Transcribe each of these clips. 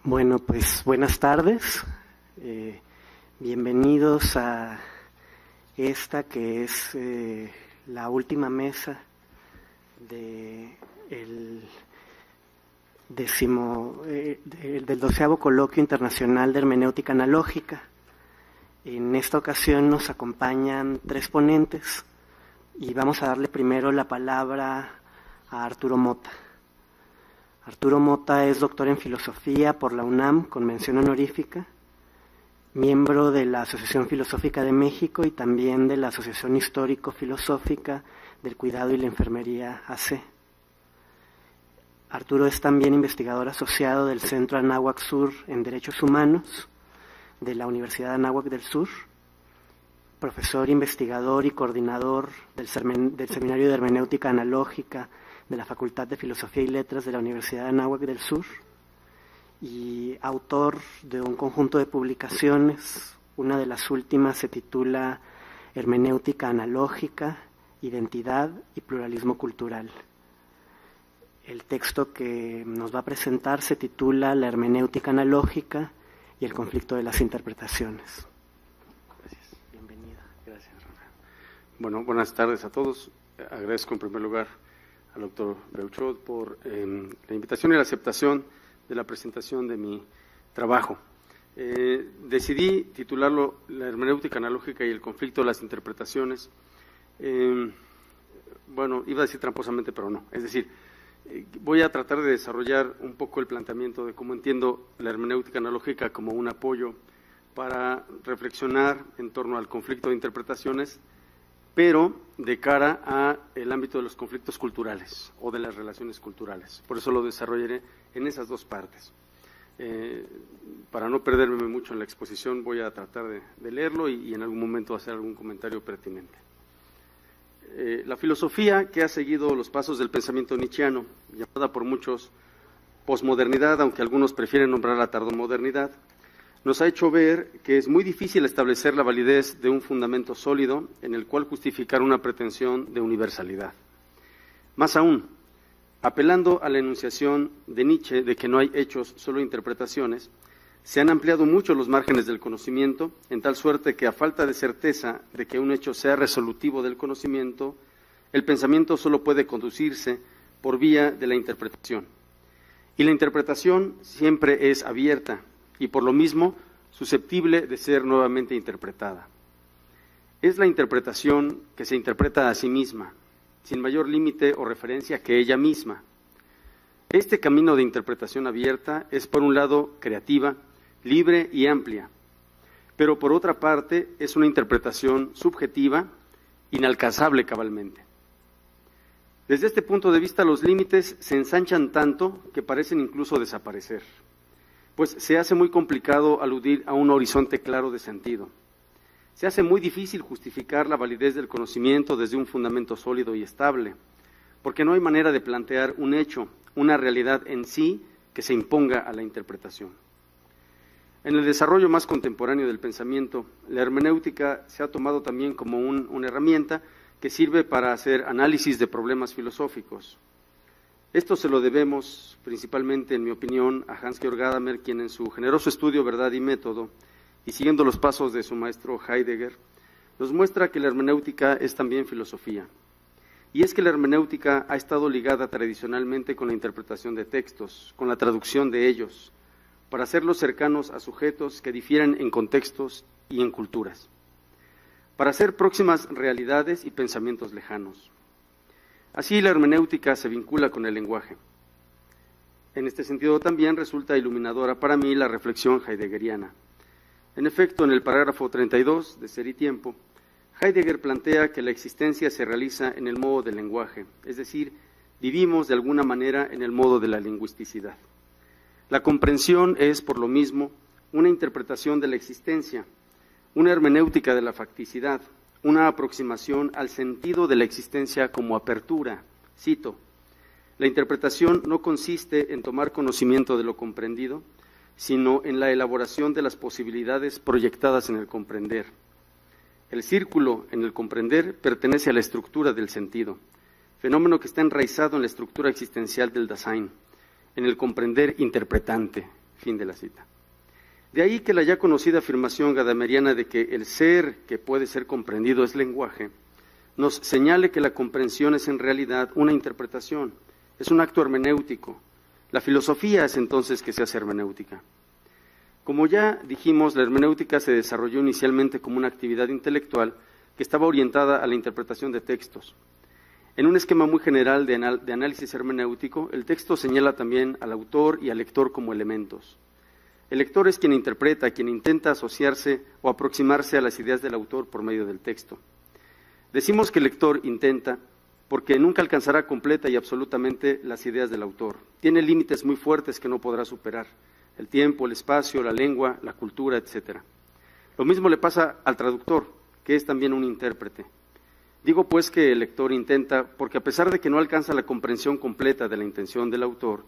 Bueno, pues buenas tardes. Bienvenidos a esta que es la última mesa del 12º Coloquio Internacional de Hermenéutica Analógica. En esta ocasión nos acompañan 3 ponentes y vamos a darle primero la palabra a Arturo Mota. Arturo Mota es doctor en Filosofía por la UNAM, con mención honorífica, miembro de la Asociación Filosófica de México y también de la Asociación Histórico-Filosófica del Cuidado y la Enfermería AC. Arturo es también investigador asociado del Centro Anáhuac Sur en Derechos Humanos de la Universidad Anáhuac del Sur, profesor, investigador y coordinador del Seminario de Hermenéutica Analógica de la Facultad de Filosofía y Letras de la Universidad Anáhuac del Sur y autor de un conjunto de publicaciones. Una de las últimas se titula Hermenéutica Analógica, Identidad y Pluralismo Cultural. El texto que nos va a presentar se titula La hermenéutica analógica y el conflicto de las interpretaciones. Gracias. Bienvenida. Gracias, Rafa. Bueno, buenas tardes a todos. Agradezco en primer lugar al doctor Beuchot por la invitación y la aceptación de la presentación de mi trabajo. Decidí titularlo La hermenéutica analógica y el conflicto de las interpretaciones. Bueno, iba a decir tramposamente, pero no. Es decir, voy a tratar de desarrollar un poco el planteamiento de cómo entiendo la hermenéutica analógica como un apoyo para reflexionar en torno al conflicto de interpretaciones, pero de cara a el ámbito de los conflictos culturales o de las relaciones culturales. Por eso lo desarrollaré en esas 2 partes. Para no perderme mucho en la exposición, voy a tratar de leerlo y en algún momento hacer algún comentario pertinente. La filosofía que ha seguido los pasos del pensamiento nietzscheano, llamada por muchos posmodernidad, aunque algunos prefieren nombrarla tardomodernidad, nos ha hecho ver que es muy difícil establecer la validez de un fundamento sólido en el cual justificar una pretensión de universalidad. Más aún, apelando a la enunciación de Nietzsche de que no hay hechos, solo interpretaciones, se han ampliado mucho los márgenes del conocimiento, en tal suerte que a falta de certeza de que un hecho sea resolutivo del conocimiento, el pensamiento solo puede conducirse por vía de la interpretación. Y la interpretación siempre es abierta y por lo mismo susceptible de ser nuevamente interpretada. Es la interpretación que se interpreta a sí misma, sin mayor límite o referencia que ella misma. Este camino de interpretación abierta es, por un lado, creativa, libre y amplia, pero por otra parte es una interpretación subjetiva, inalcanzable cabalmente. Desde este punto de vista, los límites se ensanchan tanto que parecen incluso desaparecer, pues se hace muy complicado aludir a un horizonte claro de sentido. Se hace muy difícil justificar la validez del conocimiento desde un fundamento sólido y estable, porque no hay manera de plantear un hecho, una realidad en sí que se imponga a la interpretación. En el desarrollo más contemporáneo del pensamiento, la hermenéutica se ha tomado también como una herramienta que sirve para hacer análisis de problemas filosóficos. Esto se lo debemos principalmente, en mi opinión, a Hans-Georg Gadamer, quien en su generoso estudio Verdad y Método, y siguiendo los pasos de su maestro Heidegger, nos muestra que la hermenéutica es también filosofía. Y es que la hermenéutica ha estado ligada tradicionalmente con la interpretación de textos, con la traducción de ellos, para hacerlos cercanos a sujetos que difieren en contextos y en culturas, para hacer próximas realidades y pensamientos lejanos. Así la hermenéutica se vincula con el lenguaje. En este sentido también resulta iluminadora para mí la reflexión heideggeriana. En efecto, en el parágrafo 32 de Ser y Tiempo, Heidegger plantea que la existencia se realiza en el modo del lenguaje, es decir, vivimos de alguna manera en el modo de la lingüisticidad. La comprensión es, por lo mismo, una interpretación de la existencia, una hermenéutica de la facticidad, una aproximación al sentido de la existencia como apertura. Cito: la interpretación no consiste en tomar conocimiento de lo comprendido, sino en la elaboración de las posibilidades proyectadas en el comprender. El círculo en el comprender pertenece a la estructura del sentido, fenómeno que está enraizado en la estructura existencial del Dasein, en el comprender interpretante, Fin de la cita. De ahí que la ya conocida afirmación gadameriana de que el ser que puede ser comprendido es lenguaje, nos señale que la comprensión es en realidad una interpretación, es un acto hermenéutico. La filosofía es entonces que se hace hermenéutica. Como ya dijimos, la hermenéutica se desarrolló inicialmente como una actividad intelectual que estaba orientada a la interpretación de textos. En un esquema muy general de análisis hermenéutico, el texto señala también al autor y al lector como elementos. El lector es quien interpreta, quien intenta asociarse o aproximarse a las ideas del autor por medio del texto. Decimos que el lector intenta porque nunca alcanzará completa y absolutamente las ideas del autor. Tiene límites muy fuertes que no podrá superar: el tiempo, el espacio, la lengua, la cultura, etc. Lo mismo le pasa al traductor, que es también un intérprete. Digo pues que el lector intenta porque a pesar de que no alcanza la comprensión completa de la intención del autor,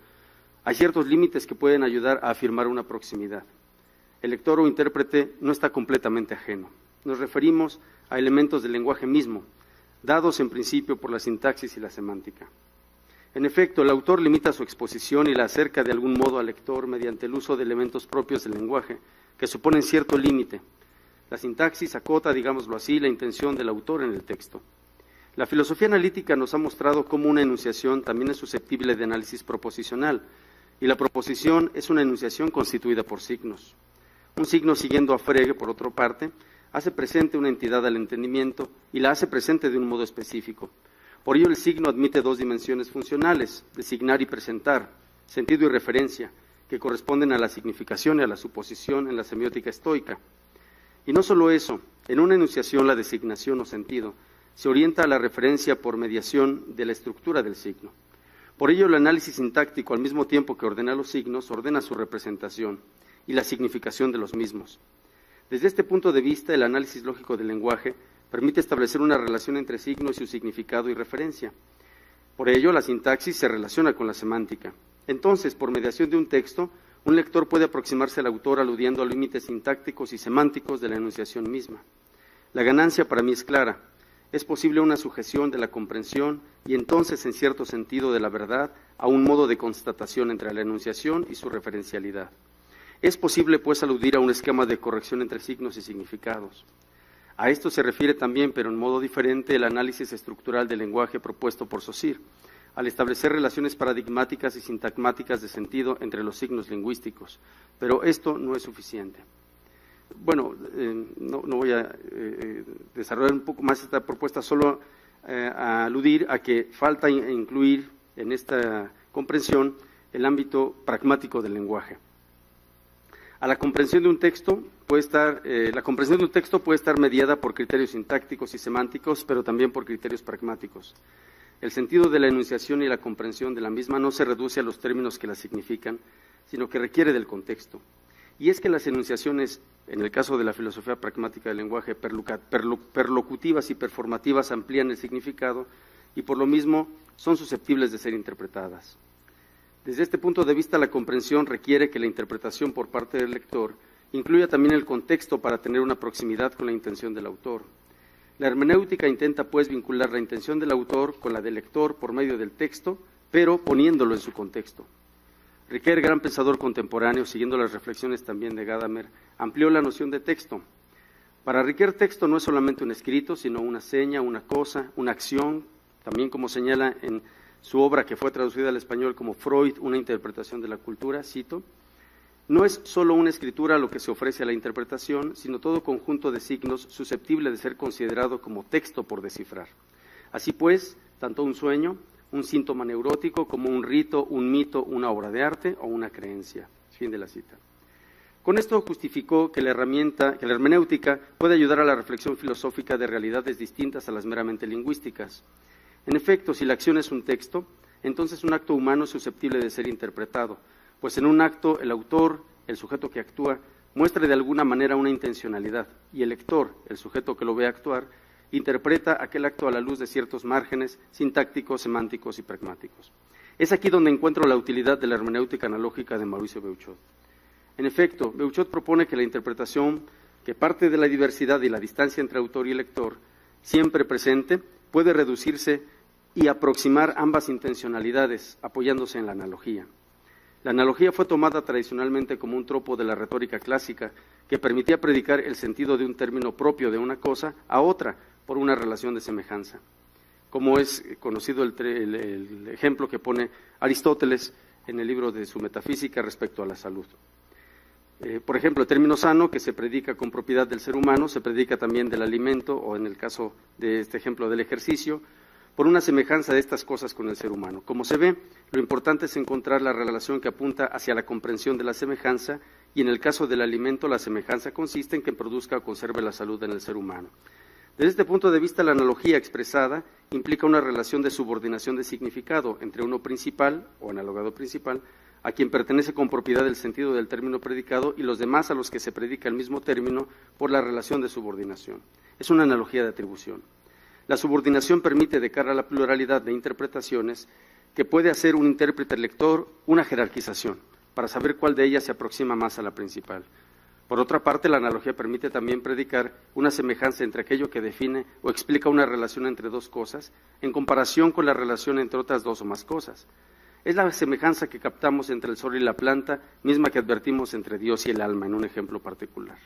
hay ciertos límites que pueden ayudar a afirmar una proximidad. El lector o intérprete no está completamente ajeno. Nos referimos a elementos del lenguaje mismo, dados en principio por la sintaxis y la semántica. En efecto, el autor limita su exposición y la acerca de algún modo al lector mediante el uso de elementos propios del lenguaje, que suponen cierto límite. La sintaxis acota, digámoslo así, la intención del autor en el texto. La filosofía analítica nos ha mostrado cómo una enunciación también es susceptible de análisis proposicional, y la proposición es una enunciación constituida por signos. Un signo siguiendo a Frege, por otra parte, hace presente una entidad al entendimiento y la hace presente de un modo específico. Por ello el signo admite dos dimensiones funcionales, designar y presentar, sentido y referencia, que corresponden a la significación y a la suposición en la semiótica estoica. Y no solo eso, en una enunciación la designación o sentido se orienta a la referencia por mediación de la estructura del signo. Por ello el análisis sintáctico, al mismo tiempo que ordena los signos, ordena su representación y la significación de los mismos. Desde este punto de vista, el análisis lógico del lenguaje permite establecer una relación entre signos y su significado y referencia. Por ello, la sintaxis se relaciona con la semántica. Entonces, por mediación de un texto, un lector puede aproximarse al autor aludiendo a límites sintácticos y semánticos de la enunciación misma. La ganancia para mí es clara. Es posible una sujeción de la comprensión y entonces, en cierto sentido, de la verdad a un modo de constatación entre la enunciación y su referencialidad. Es posible, pues, aludir a un esquema de corrección entre signos y significados. A esto se refiere también, pero en modo diferente, el análisis estructural del lenguaje propuesto por Saussure, al establecer relaciones paradigmáticas y sintagmáticas de sentido entre los signos lingüísticos. Pero esto no es suficiente. Bueno, no voy a desarrollar un poco más esta propuesta, solo a aludir a que falta incluir en esta comprensión el ámbito pragmático del lenguaje. La comprensión de un texto puede estar mediada por criterios sintácticos y semánticos, pero también por criterios pragmáticos. El sentido de la enunciación y la comprensión de la misma no se reduce a los términos que la significan, sino que requiere del contexto. Y es que las enunciaciones, en el caso de la filosofía pragmática del lenguaje, perlocutivas y performativas amplían el significado y por lo mismo son susceptibles de ser interpretadas. Desde este punto de vista, la comprensión requiere que la interpretación por parte del lector incluya también el contexto para tener una proximidad con la intención del autor. La hermenéutica intenta, pues, vincular la intención del autor con la del lector por medio del texto, pero poniéndolo en su contexto. Riquet, gran pensador contemporáneo, siguiendo las reflexiones también de Gadamer, amplió la noción de texto. Para Riquet, texto no es solamente un escrito, sino una seña, una cosa, una acción, también como señala en su obra que fue traducida al español como Freud, una interpretación de la cultura, cito, no es solo una escritura lo que se ofrece a la interpretación, sino todo conjunto de signos susceptible de ser considerado como texto por descifrar. Así pues, tanto un sueño, un síntoma neurótico, como un rito, un mito, una obra de arte o una creencia. Fin de la cita. Con esto justificó que la hermenéutica puede ayudar a la reflexión filosófica de realidades distintas a las meramente lingüísticas. En efecto, si la acción es un texto, entonces un acto humano es susceptible de ser interpretado, pues en un acto el autor, el sujeto que actúa, muestra de alguna manera una intencionalidad, y el lector, el sujeto que lo ve actuar, interpreta aquel acto a la luz de ciertos márgenes sintácticos, semánticos y pragmáticos. Es aquí donde encuentro la utilidad de la hermenéutica analógica de Mauricio Beuchot. En efecto, Beuchot propone que la interpretación, que parte de la diversidad y la distancia entre autor y lector, siempre presente, puede reducirse y aproximar ambas intencionalidades, apoyándose en la analogía. La analogía fue tomada tradicionalmente como un tropo de la retórica clásica que permitía predicar el sentido de un término propio de una cosa a otra por una relación de semejanza, como es conocido el ejemplo que pone Aristóteles en el libro de su Metafísica respecto a la salud. Por ejemplo, el término sano, que se predica con propiedad del ser humano, se predica también del alimento, o en el caso de este ejemplo del ejercicio, por una semejanza de estas cosas con el ser humano. Como se ve, lo importante es encontrar la relación que apunta hacia la comprensión de la semejanza, y en el caso del alimento, la semejanza consiste en que produzca o conserve la salud en el ser humano. Desde este punto de vista, la analogía expresada implica una relación de subordinación de significado entre uno principal, o analogado principal, a quien pertenece con propiedad el sentido del término predicado, y los demás a los que se predica el mismo término por la relación de subordinación. Es una analogía de atribución. La subordinación permite, de cara a la pluralidad de interpretaciones, que puede hacer un intérprete lector una jerarquización, para saber cuál de ellas se aproxima más a la principal. Por otra parte, la analogía permite también predicar una semejanza entre aquello que define o explica una relación entre dos cosas, en comparación con la relación entre otras dos o más cosas. Es la semejanza que captamos entre el sol y la planta, misma que advertimos entre Dios y el alma, en un ejemplo particular.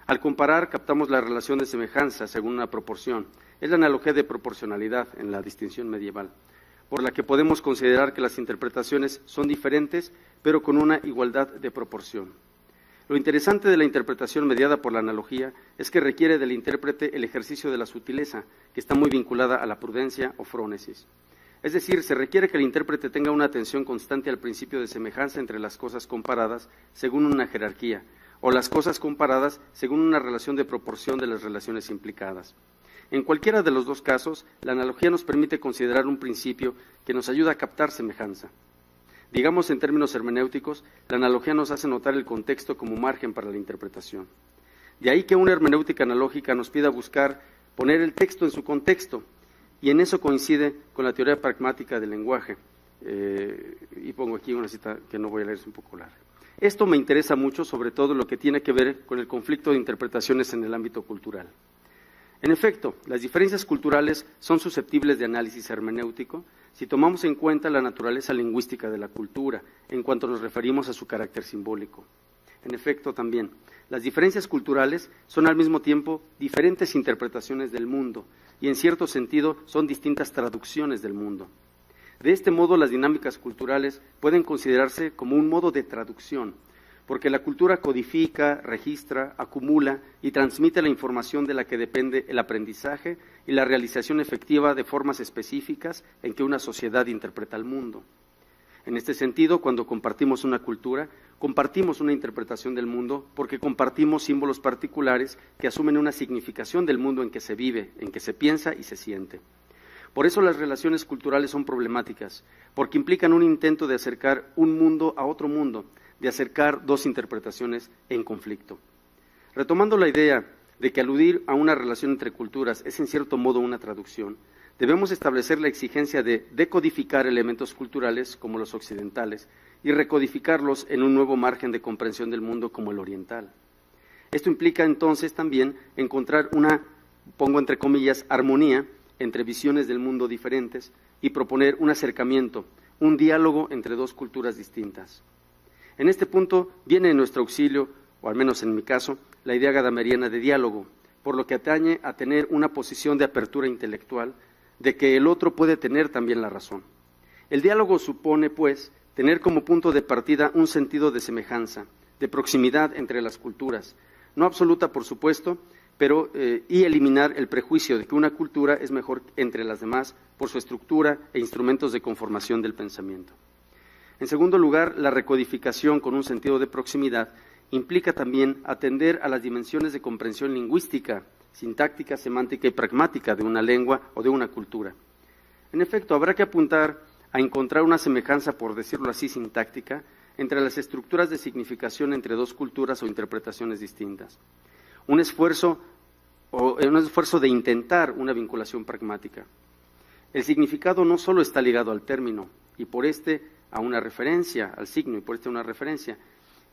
Al comparar, captamos la relación de semejanza según una proporción. Es la analogía de proporcionalidad en la distinción medieval, por la que podemos considerar que las interpretaciones son diferentes, pero con una igualdad de proporción. Lo interesante de la interpretación mediada por la analogía es que requiere del intérprete el ejercicio de la sutileza, que está muy vinculada a la prudencia o frónesis. Es decir, se requiere que el intérprete tenga una atención constante al principio de semejanza entre las cosas comparadas según una jerarquía, o las cosas comparadas según una relación de proporción de las relaciones implicadas. En cualquiera de los dos casos, la analogía nos permite considerar un principio que nos ayuda a captar semejanza. Digamos en términos hermenéuticos, la analogía nos hace notar el contexto como margen para la interpretación. De ahí que una hermenéutica analógica nos pida buscar poner el texto en su contexto, y en eso coincide con la teoría pragmática del lenguaje. Y pongo aquí una cita que no voy a leer, es un poco larga. Esto me interesa mucho, sobre todo lo que tiene que ver con el conflicto de interpretaciones en el ámbito cultural. En efecto, las diferencias culturales son susceptibles de análisis hermenéutico si tomamos en cuenta la naturaleza lingüística de la cultura, en cuanto nos referimos a su carácter simbólico. En efecto, también, las diferencias culturales son al mismo tiempo diferentes interpretaciones del mundo, y en cierto sentido son distintas traducciones del mundo. De este modo, las dinámicas culturales pueden considerarse como un modo de traducción, porque la cultura codifica, registra, acumula y transmite la información de la que depende el aprendizaje y la realización efectiva de formas específicas en que una sociedad interpreta el mundo. En este sentido, cuando compartimos una cultura, compartimos una interpretación del mundo porque compartimos símbolos particulares que asumen una significación del mundo en que se vive, en que se piensa y se siente. Por eso las relaciones culturales son problemáticas, porque implican un intento de acercar un mundo a otro mundo, de acercar dos interpretaciones en conflicto. Retomando la idea de que aludir a una relación entre culturas es en cierto modo una traducción, debemos establecer la exigencia de decodificar elementos culturales como los occidentales y recodificarlos en un nuevo margen de comprensión del mundo como el oriental. Esto implica entonces también encontrar una, pongo entre comillas, armonía entre visiones del mundo diferentes y proponer un acercamiento, un diálogo entre dos culturas distintas. En este punto viene en nuestro auxilio, o al menos en mi caso, la idea gadameriana de diálogo, por lo que atañe a tener una posición de apertura intelectual, de que el otro puede tener también la razón. El diálogo supone, pues, tener como punto de partida un sentido de semejanza, de proximidad entre las culturas, no absoluta, por supuesto, pero y eliminar el prejuicio de que una cultura es mejor entre las demás por su estructura e instrumentos de conformación del pensamiento. En segundo lugar, la recodificación con un sentido de proximidad implica también atender a las dimensiones de comprensión lingüística, sintáctica, semántica y pragmática de una lengua o de una cultura. En efecto, habrá que apuntar a encontrar una semejanza, por decirlo así, sintáctica, entre las estructuras de significación entre dos culturas o interpretaciones distintas. Un esfuerzo de intentar una vinculación pragmática. El significado no solo está ligado al término, y por este a una referencia, al signo, y por este a una referencia,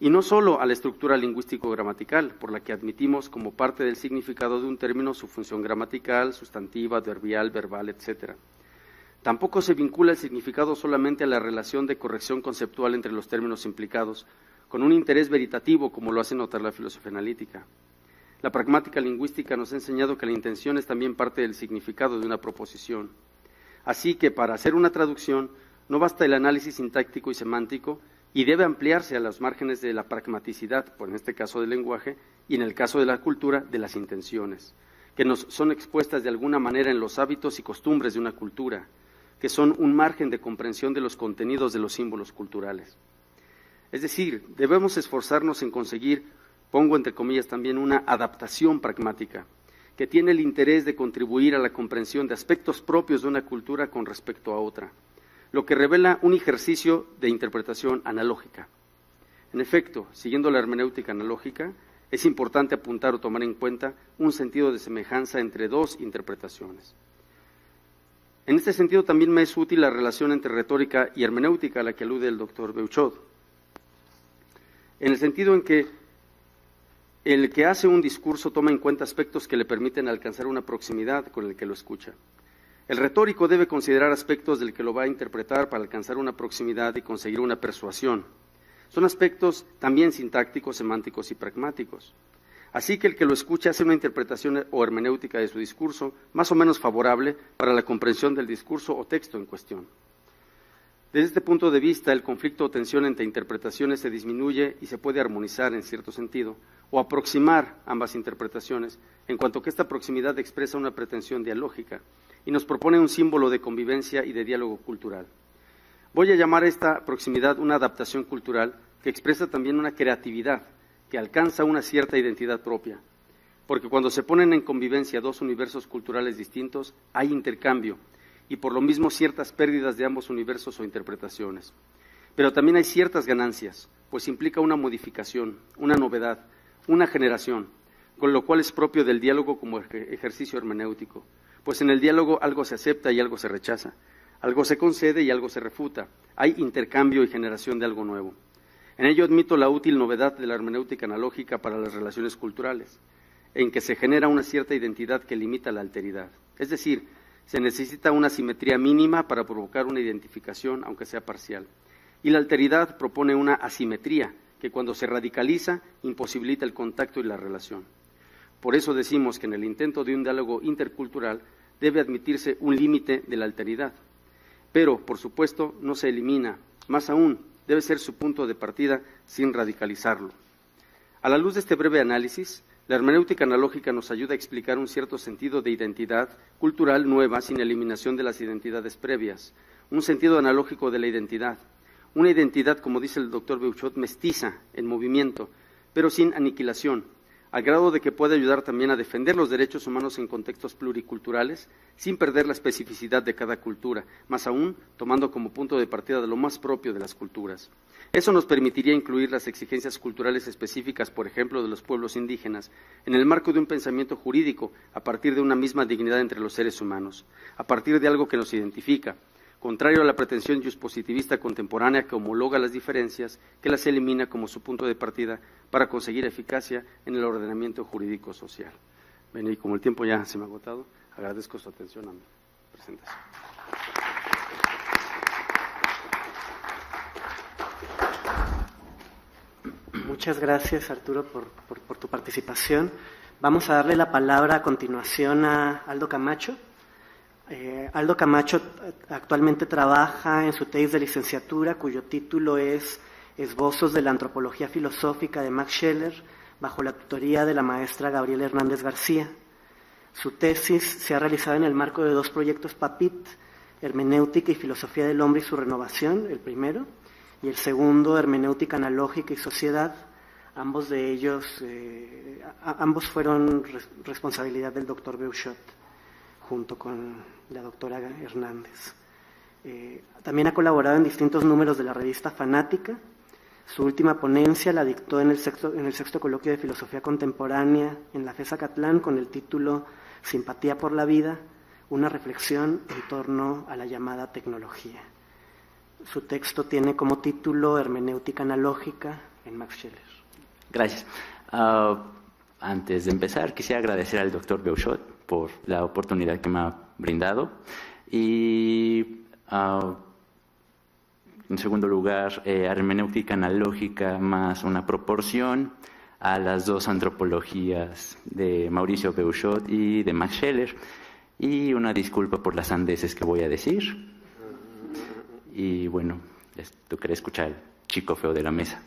y no solo a la estructura lingüístico-gramatical, por la que admitimos como parte del significado de un término su función gramatical, sustantiva, adverbial, verbal, etc. Tampoco se vincula el significado solamente a la relación de corrección conceptual entre los términos implicados, con un interés veritativo, como lo hace notar la filosofía analítica. La pragmática lingüística nos ha enseñado que la intención es también parte del significado de una proposición. Así que para hacer una traducción no basta el análisis sintáctico y semántico y debe ampliarse a los márgenes de la pragmaticidad, pues en este caso del lenguaje, y en el caso de la cultura, de las intenciones, que nos son expuestas de alguna manera en los hábitos y costumbres de una cultura, que son un margen de comprensión de los contenidos de los símbolos culturales. Es decir, debemos esforzarnos en conseguir, pongo entre comillas también, una adaptación pragmática, que tiene el interés de contribuir a la comprensión de aspectos propios de una cultura con respecto a otra, lo que revela un ejercicio de interpretación analógica. En efecto, siguiendo la hermenéutica analógica, es importante apuntar o tomar en cuenta un sentido de semejanza entre dos interpretaciones. En este sentido también me es útil la relación entre retórica y hermenéutica a la que alude el doctor Beuchot, en el sentido en que el que hace un discurso toma en cuenta aspectos que le permiten alcanzar una proximidad con el que lo escucha. El retórico debe considerar aspectos del que lo va a interpretar para alcanzar una proximidad y conseguir una persuasión. Son aspectos también sintácticos, semánticos y pragmáticos. Así que el que lo escucha hace una interpretación o hermenéutica de su discurso más o menos favorable para la comprensión del discurso o texto en cuestión. Desde este punto de vista, el conflicto o tensión entre interpretaciones se disminuye y se puede armonizar en cierto sentido, o aproximar ambas interpretaciones, en cuanto que esta proximidad expresa una pretensión dialógica y nos propone un símbolo de convivencia y de diálogo cultural. Voy a llamar a esta proximidad una adaptación cultural que expresa también una creatividad, que alcanza una cierta identidad propia, porque cuando se ponen en convivencia dos universos culturales distintos, hay intercambio, y por lo mismo ciertas pérdidas de ambos universos o interpretaciones. Pero también hay ciertas ganancias, pues implica una modificación, una novedad, una generación, con lo cual es propio del diálogo como ejercicio hermenéutico, pues en el diálogo algo se acepta y algo se rechaza, algo se concede y algo se refuta, hay intercambio y generación de algo nuevo. En ello admito la útil novedad de la hermenéutica analógica para las relaciones culturales, en que se genera una cierta identidad que limita la alteridad. Es decir, se necesita una simetría mínima para provocar una identificación, aunque sea parcial. Y la alteridad propone una asimetría, que cuando se radicaliza, imposibilita el contacto y la relación. Por eso decimos que en el intento de un diálogo intercultural debe admitirse un límite de la alteridad. Pero, por supuesto, no se elimina, más aún, debe ser su punto de partida sin radicalizarlo. A la luz de este breve análisis, la hermenéutica analógica nos ayuda a explicar un cierto sentido de identidad cultural nueva sin eliminación de las identidades previas, un sentido analógico de la identidad, una identidad, como dice el doctor Beuchot, mestiza, en movimiento, pero sin aniquilación, al grado de que puede ayudar también a defender los derechos humanos en contextos pluriculturales, sin perder la especificidad de cada cultura, más aún tomando como punto de partida de lo más propio de las culturas. Eso nos permitiría incluir las exigencias culturales específicas, por ejemplo, de los pueblos indígenas, en el marco de un pensamiento jurídico, a partir de una misma dignidad entre los seres humanos, a partir de algo que nos identifica, contrario a la pretensión dispositivista contemporánea que homologa las diferencias, que las elimina como su punto de partida para conseguir eficacia en el ordenamiento jurídico social. Bueno, y como el tiempo ya se me ha agotado, agradezco su atención a mi presentación. Muchas gracias, Arturo, por tu participación. Vamos a darle la palabra a continuación a Aldo Camacho. Aldo Camacho actualmente trabaja en su tesis de licenciatura, cuyo título es Esbozos de la Antropología Filosófica de Max Scheler, bajo la tutoría de la maestra Gabriela Hernández García. Su tesis se ha realizado en el marco de dos proyectos PAPIT, Hermenéutica y Filosofía del Hombre y su Renovación, el primero, y el segundo, Hermenéutica Analógica y Sociedad. Ambos de ellos, ambos fueron responsabilidad del doctor Beuchot, junto con la doctora Hernández. También ha colaborado en distintos números de la revista Fanática. Su última ponencia la dictó en el sexto coloquio de Filosofía Contemporánea en la FES Acatlán con el título Simpatía por la Vida, una reflexión en torno a la llamada tecnología. Su texto tiene como título Hermenéutica Analógica en Max Scheler. Gracias. Antes de empezar, quisiera agradecer al doctor Beuchot por la oportunidad que me ha brindado y En segundo lugar, hermenéutica analógica más una proporción a las dos antropologías de Mauricio Beuchot y de Max Scheler. Y una disculpa por las sandeces que voy a decir. Y bueno, tú querés escuchar al chico feo de la mesa.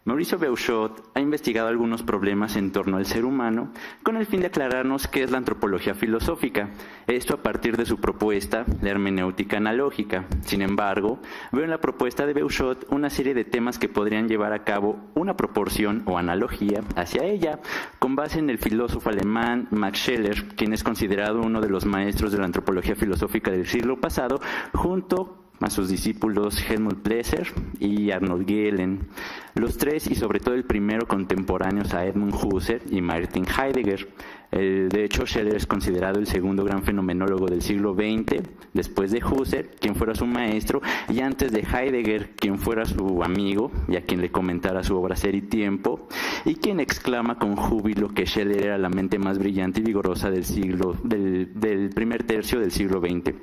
Mauricio Beuchot ha investigado algunos problemas en torno al ser humano con el fin de aclararnos qué es la antropología filosófica, esto a partir de su propuesta de hermenéutica analógica. Sin embargo, veo en la propuesta de Beuchot una serie de temas que podrían llevar a cabo una proporción o analogía hacia ella, con base en el filósofo alemán Max Scheler, quien es considerado uno de los maestros de la antropología filosófica del siglo pasado, junto a sus discípulos Helmut Plesser y Arnold Gehlen, los tres y sobre todo el primero contemporáneos a Edmund Husserl y Martin Heidegger. De hecho, Scheler es considerado el segundo gran fenomenólogo del siglo XX, después de Husserl, quien fuera su maestro, y antes de Heidegger, quien fuera su amigo y a quien le comentara su obra Ser y Tiempo, y quien exclama con júbilo que Scheler era la mente más brillante y vigorosa del primer tercio del siglo XX.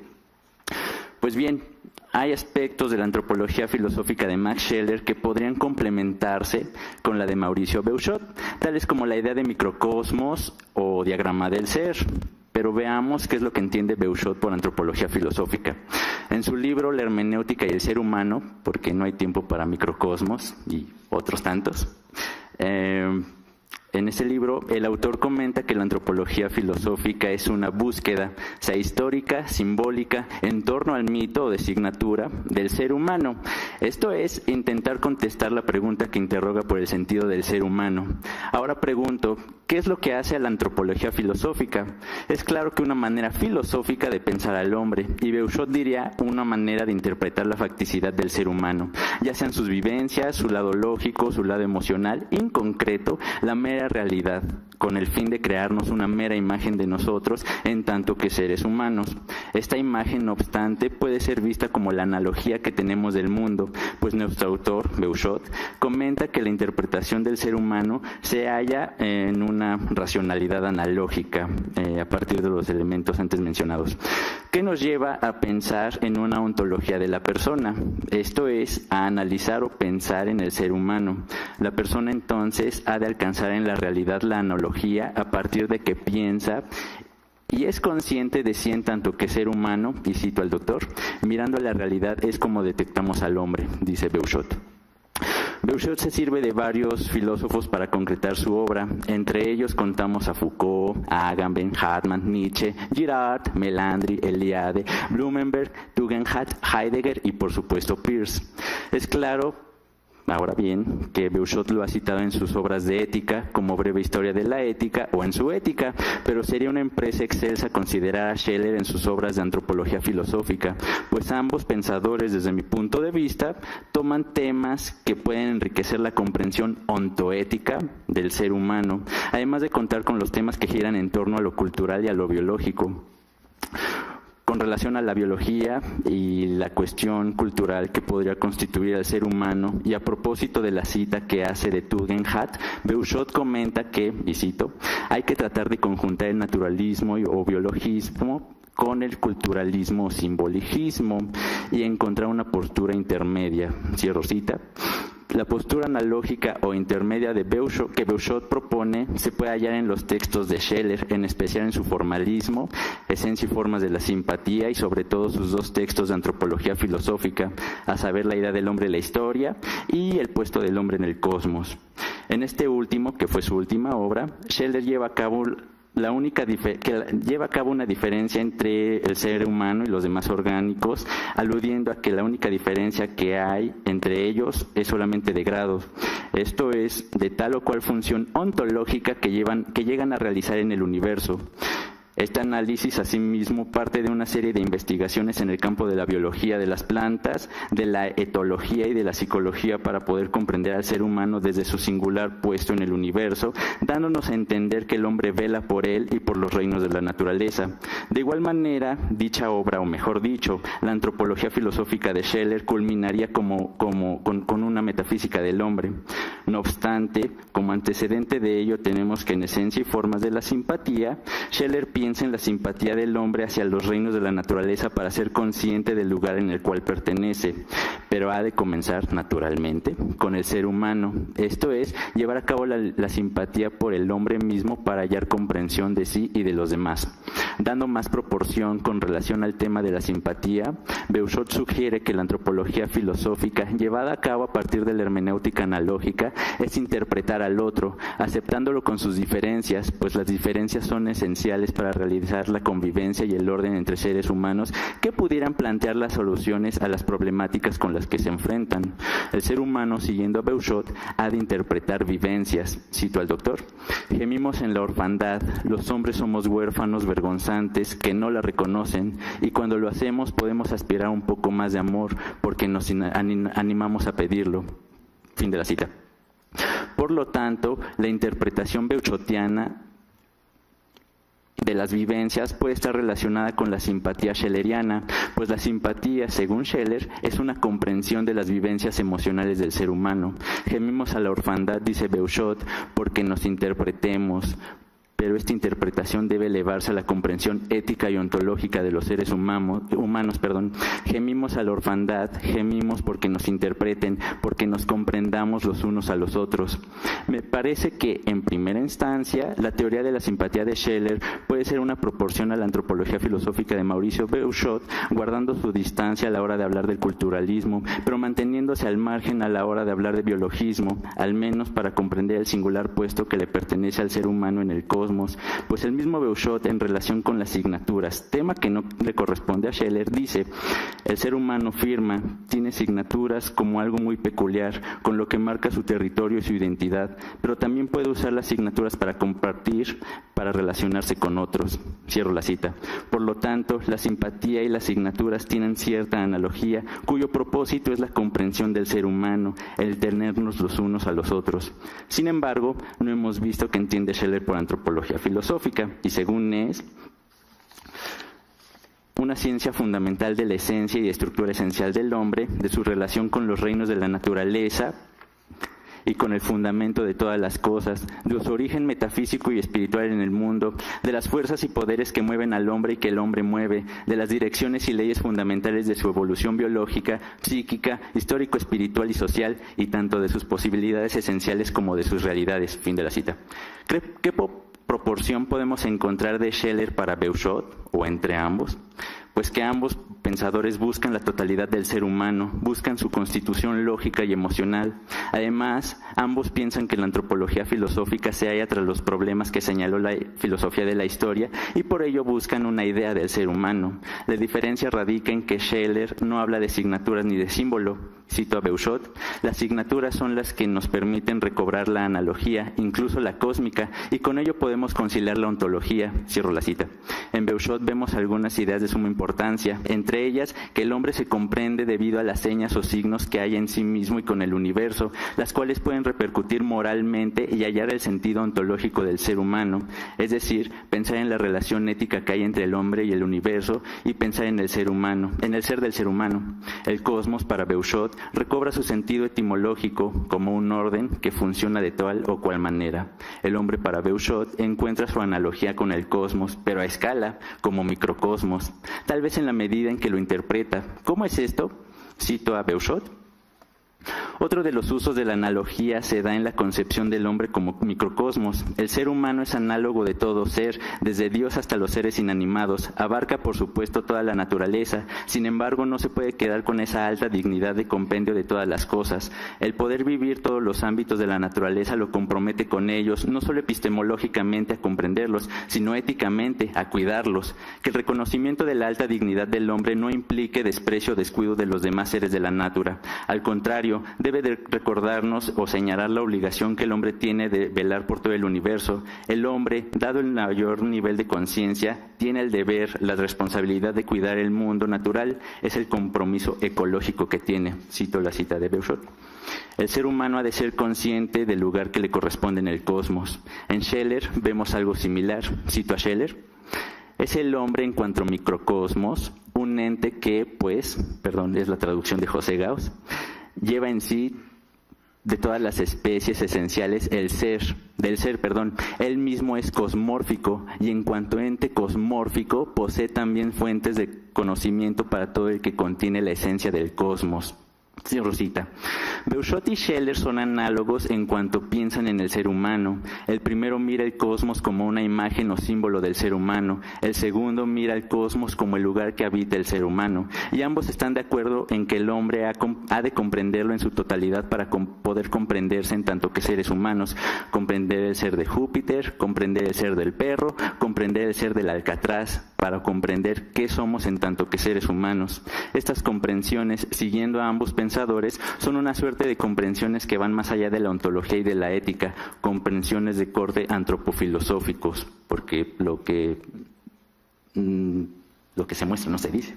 Pues bien, hay aspectos de la antropología filosófica de Max Scheler que podrían complementarse con la de Mauricio Beuchot, tales como la idea de microcosmos o diagrama del ser. Pero veamos qué es lo que entiende Beuchot por antropología filosófica. En su libro La hermenéutica y el ser humano, porque no hay tiempo para microcosmos y otros tantos, en ese libro, el autor comenta que la antropología filosófica es una búsqueda, sea histórica, simbólica, en torno al mito o designatura del ser humano. Esto es, intentar contestar la pregunta que interroga por el sentido del ser humano. Ahora pregunto, ¿qué es lo que hace a la antropología filosófica? Es claro que una manera filosófica de pensar al hombre, y Beuchot diría una manera de interpretar la facticidad del ser humano, ya sean sus vivencias, su lado lógico, su lado emocional, en concreto, la mera realidad, con el fin de crearnos una mera imagen de nosotros en tanto que seres humanos. Esta imagen, no obstante, puede ser vista como la analogía que tenemos del mundo, pues nuestro autor, Beuchot, comenta que la interpretación del ser humano se halla en una racionalidad analógica, a partir de los elementos antes mencionados, que nos lleva a pensar en una ontología de la persona, esto es, a analizar o pensar en el ser humano. La persona entonces ha de alcanzar en la realidad la analogía a partir de que piensa y es consciente de sí en tanto que ser humano, y cito al doctor, mirando la realidad es como detectamos al hombre, dice Beuchot. Beuchot se sirve de varios filósofos para concretar su obra. Entre ellos contamos a Foucault, Agamben, Hartmann, Nietzsche, Girard, Melandri, Eliade, Blumenberg, Tugendhat, Heidegger y por supuesto Peirce. Es claro, ahora bien, que Beuchot lo ha citado en sus obras de ética, como Breve Historia de la Ética o en su Ética, pero sería una empresa excelsa considerar a Scheler en sus obras de antropología filosófica, pues ambos pensadores, desde mi punto de vista, toman temas que pueden enriquecer la comprensión ontoética del ser humano, además de contar con los temas que giran en torno a lo cultural y a lo biológico. Con relación a la biología y la cuestión cultural que podría constituir al ser humano, y a propósito de la cita que hace de Tugendhat, Beuchot comenta que, y cito, hay que tratar de conjuntar el naturalismo o biologismo con el culturalismo o simbolicismo y encontrar una postura intermedia. Cierro cita. La postura analógica o intermedia de Beuchot, que Beuchot propone, se puede hallar en los textos de Scheler, en especial en su formalismo, Esencia y formas de la simpatía, y sobre todo sus dos textos de antropología filosófica, a saber, La idea del hombre en la historia y El puesto del hombre en el cosmos. En este último, que fue su última obra, Scheler lleva a cabo una diferencia entre el ser humano y los demás orgánicos, aludiendo a que la única diferencia que hay entre ellos es solamente de grados. Esto es, de tal o cual función ontológica que llegan a realizar en el universo. Este análisis, asimismo, parte de una serie de investigaciones en el campo de la biología de las plantas, de la etología y de la psicología para poder comprender al ser humano desde su singular puesto en el universo, dándonos a entender que el hombre vela por él y por los reinos de la naturaleza. De igual manera, dicha obra, o mejor dicho, la antropología filosófica de Scheler, culminaría con una metafísica del hombre. No obstante, como antecedente de ello tenemos que en Esencia y formas de la simpatía, Scheler piensa piensa en la simpatía del hombre hacia los reinos de la naturaleza para ser consciente del lugar en el cual pertenece, pero ha de comenzar naturalmente con el ser humano, esto es, llevar a cabo la simpatía por el hombre mismo para hallar comprensión de sí y de los demás. Dando más proporción con relación al tema de la simpatía, Beuchot sugiere que la antropología filosófica, llevada a cabo a partir de la hermenéutica analógica, es interpretar al otro, aceptándolo con sus diferencias, pues las diferencias son esenciales para realizar la convivencia y el orden entre seres humanos que pudieran plantear las soluciones a las problemáticas con las que se enfrentan. El ser humano, siguiendo a Beuchot, ha de interpretar vivencias. Cito al doctor: gemimos en la orfandad, los hombres somos huérfanos vergonzantes que no la reconocen, y cuando lo hacemos podemos aspirar un poco más de amor porque nos animamos a pedirlo. Fin de la cita. Por lo tanto, la interpretación beuchotiana de las vivencias puede estar relacionada con la simpatía schelleriana, pues la simpatía, según Scheller, es una comprensión de las vivencias emocionales del ser humano. Gemimos a la orfandad, dice Beuchot, porque nos interpretemos, pero esta interpretación debe elevarse a la comprensión ética y ontológica de los seres humanos. Gemimos a la orfandad, gemimos porque nos interpreten, porque nos comprendamos los unos a los otros. Me parece que, en primera instancia, la teoría de la simpatía de Scheller puede ser una proporción a la antropología filosófica de Mauricio Beuchot, guardando su distancia a la hora de hablar del culturalismo, pero manteniéndose al margen a la hora de hablar de biologismo, al menos para comprender el singular puesto que le pertenece al ser humano en el cosmos. Pues el mismo Beuchot, en relación con las signaturas, tema que no le corresponde a Scheller, dice: el ser humano firma, tiene signaturas como algo muy peculiar, con lo que marca su territorio y su identidad, pero también puede usar las signaturas para compartir, para relacionarse con otros. Cierro la cita. Por lo tanto, la simpatía y las signaturas tienen cierta analogía, cuyo propósito es la comprensión del ser humano, el tenernos los unos a los otros. Sin embargo, no hemos visto qué entiende Scheller por antropología filosófica, y según es una ciencia fundamental de la esencia y estructura esencial del hombre, de su relación con los reinos de la naturaleza y con el fundamento de todas las cosas, de su origen metafísico y espiritual en el mundo, de las fuerzas y poderes que mueven al hombre y que el hombre mueve, de las direcciones y leyes fundamentales de su evolución biológica, psíquica, histórico-espiritual y social, y tanto de sus posibilidades esenciales como de sus realidades. Fin de la cita. ¿Qué proporción podemos encontrar de Scheller para Beuchot, o entre ambos? Pues que ambos pensadores buscan la totalidad del ser humano, buscan su constitución lógica y emocional. Además, ambos piensan que la antropología filosófica se halla tras los problemas que señaló la filosofía de la historia, y por ello buscan una idea del ser humano. La diferencia radica en que Scheller no habla de signaturas ni de símbolo. Cito a Beuchot: las signaturas son las que nos permiten recobrar la analogía, incluso la cósmica, y con ello podemos conciliar la ontología. Cierro la cita. En Beuchot vemos algunas ideas de suma importancia, entre ellas que el hombre se comprende debido a las señas o signos que hay en sí mismo y con el universo, las cuales pueden repercutir moralmente y hallar el sentido ontológico del ser humano, es decir, pensar en la relación ética que hay entre el hombre y el universo, y pensar en el ser humano, en el ser del ser humano. El cosmos, para Beuchot, recobra su sentido etimológico como un orden que funciona de tal o cual manera. El hombre, para Beuchot, encuentra su analogía con el cosmos, pero a escala, como microcosmos, tal vez en la medida en que lo interpreta. ¿Cómo es esto? Cito a Beuchot: otro de los usos de la analogía se da en la concepción del hombre como microcosmos. El ser humano es análogo de todo ser, desde Dios hasta los seres inanimados. Abarca, por supuesto, toda la naturaleza. Sin embargo, no se puede quedar con esa alta dignidad de compendio de todas las cosas. El poder vivir todos los ámbitos de la naturaleza lo compromete con ellos, no solo epistemológicamente a comprenderlos, sino éticamente a cuidarlos. Que el reconocimiento de la alta dignidad del hombre no implique desprecio o descuido de los demás seres de la natura. Al contrario, debe de recordarnos o señalar la obligación que el hombre tiene de velar por todo el universo. El hombre, dado el mayor nivel de conciencia, tiene el deber, la responsabilidad de cuidar el mundo natural, es el compromiso ecológico que tiene. Cito la cita de Beuchot. El ser humano ha de ser consciente del lugar que le corresponde en el cosmos. En Scheller vemos algo similar. Cito a Scheller: es el hombre en cuanto a microcosmos, un ente que, es la traducción de José Gauss, lleva en sí de todas las especies esenciales, él mismo es cosmórfico, y en cuanto ente cosmórfico posee también fuentes de conocimiento para todo el que contiene la esencia del cosmos. Sí, Rosita. Beuchot y Scheller son análogos en cuanto piensan en el ser humano. El primero mira el cosmos como una imagen o símbolo del ser humano. El segundo mira el cosmos como el lugar que habita el ser humano. Y ambos están de acuerdo en que el hombre ha de comprenderlo en su totalidad para poder comprenderse en tanto que seres humanos. Comprender el ser de Júpiter, comprender el ser del perro, comprender el ser del alcatraz, para comprender qué somos en tanto que seres humanos. Estas comprensiones, siguiendo a ambos pensadores, son una suerte de comprensiones que van más allá de la ontología y de la ética, comprensiones de corte antropofilosóficos, porque lo que se muestra no se dice.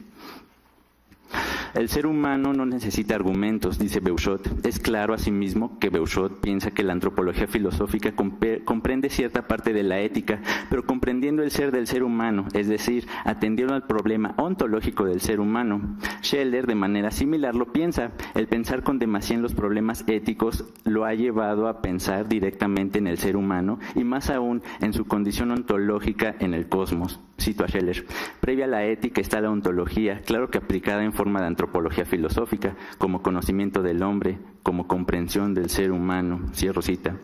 El ser humano no necesita argumentos, dice Beuchot. Es claro asimismo que Beuchot piensa que la antropología filosófica comprende cierta parte de la ética, pero comprendiendo el ser del ser humano, es decir, atendiendo al problema ontológico del ser humano. Scheller, de manera similar, lo piensa. El pensar con demasía en los problemas éticos lo ha llevado a pensar directamente en el ser humano y más aún en su condición ontológica en el cosmos. Cito a Scheller: previa a la ética está la ontología, claro que aplicada en forma de antropología filosófica, como conocimiento del hombre, como comprensión del ser humano. Cierro cita.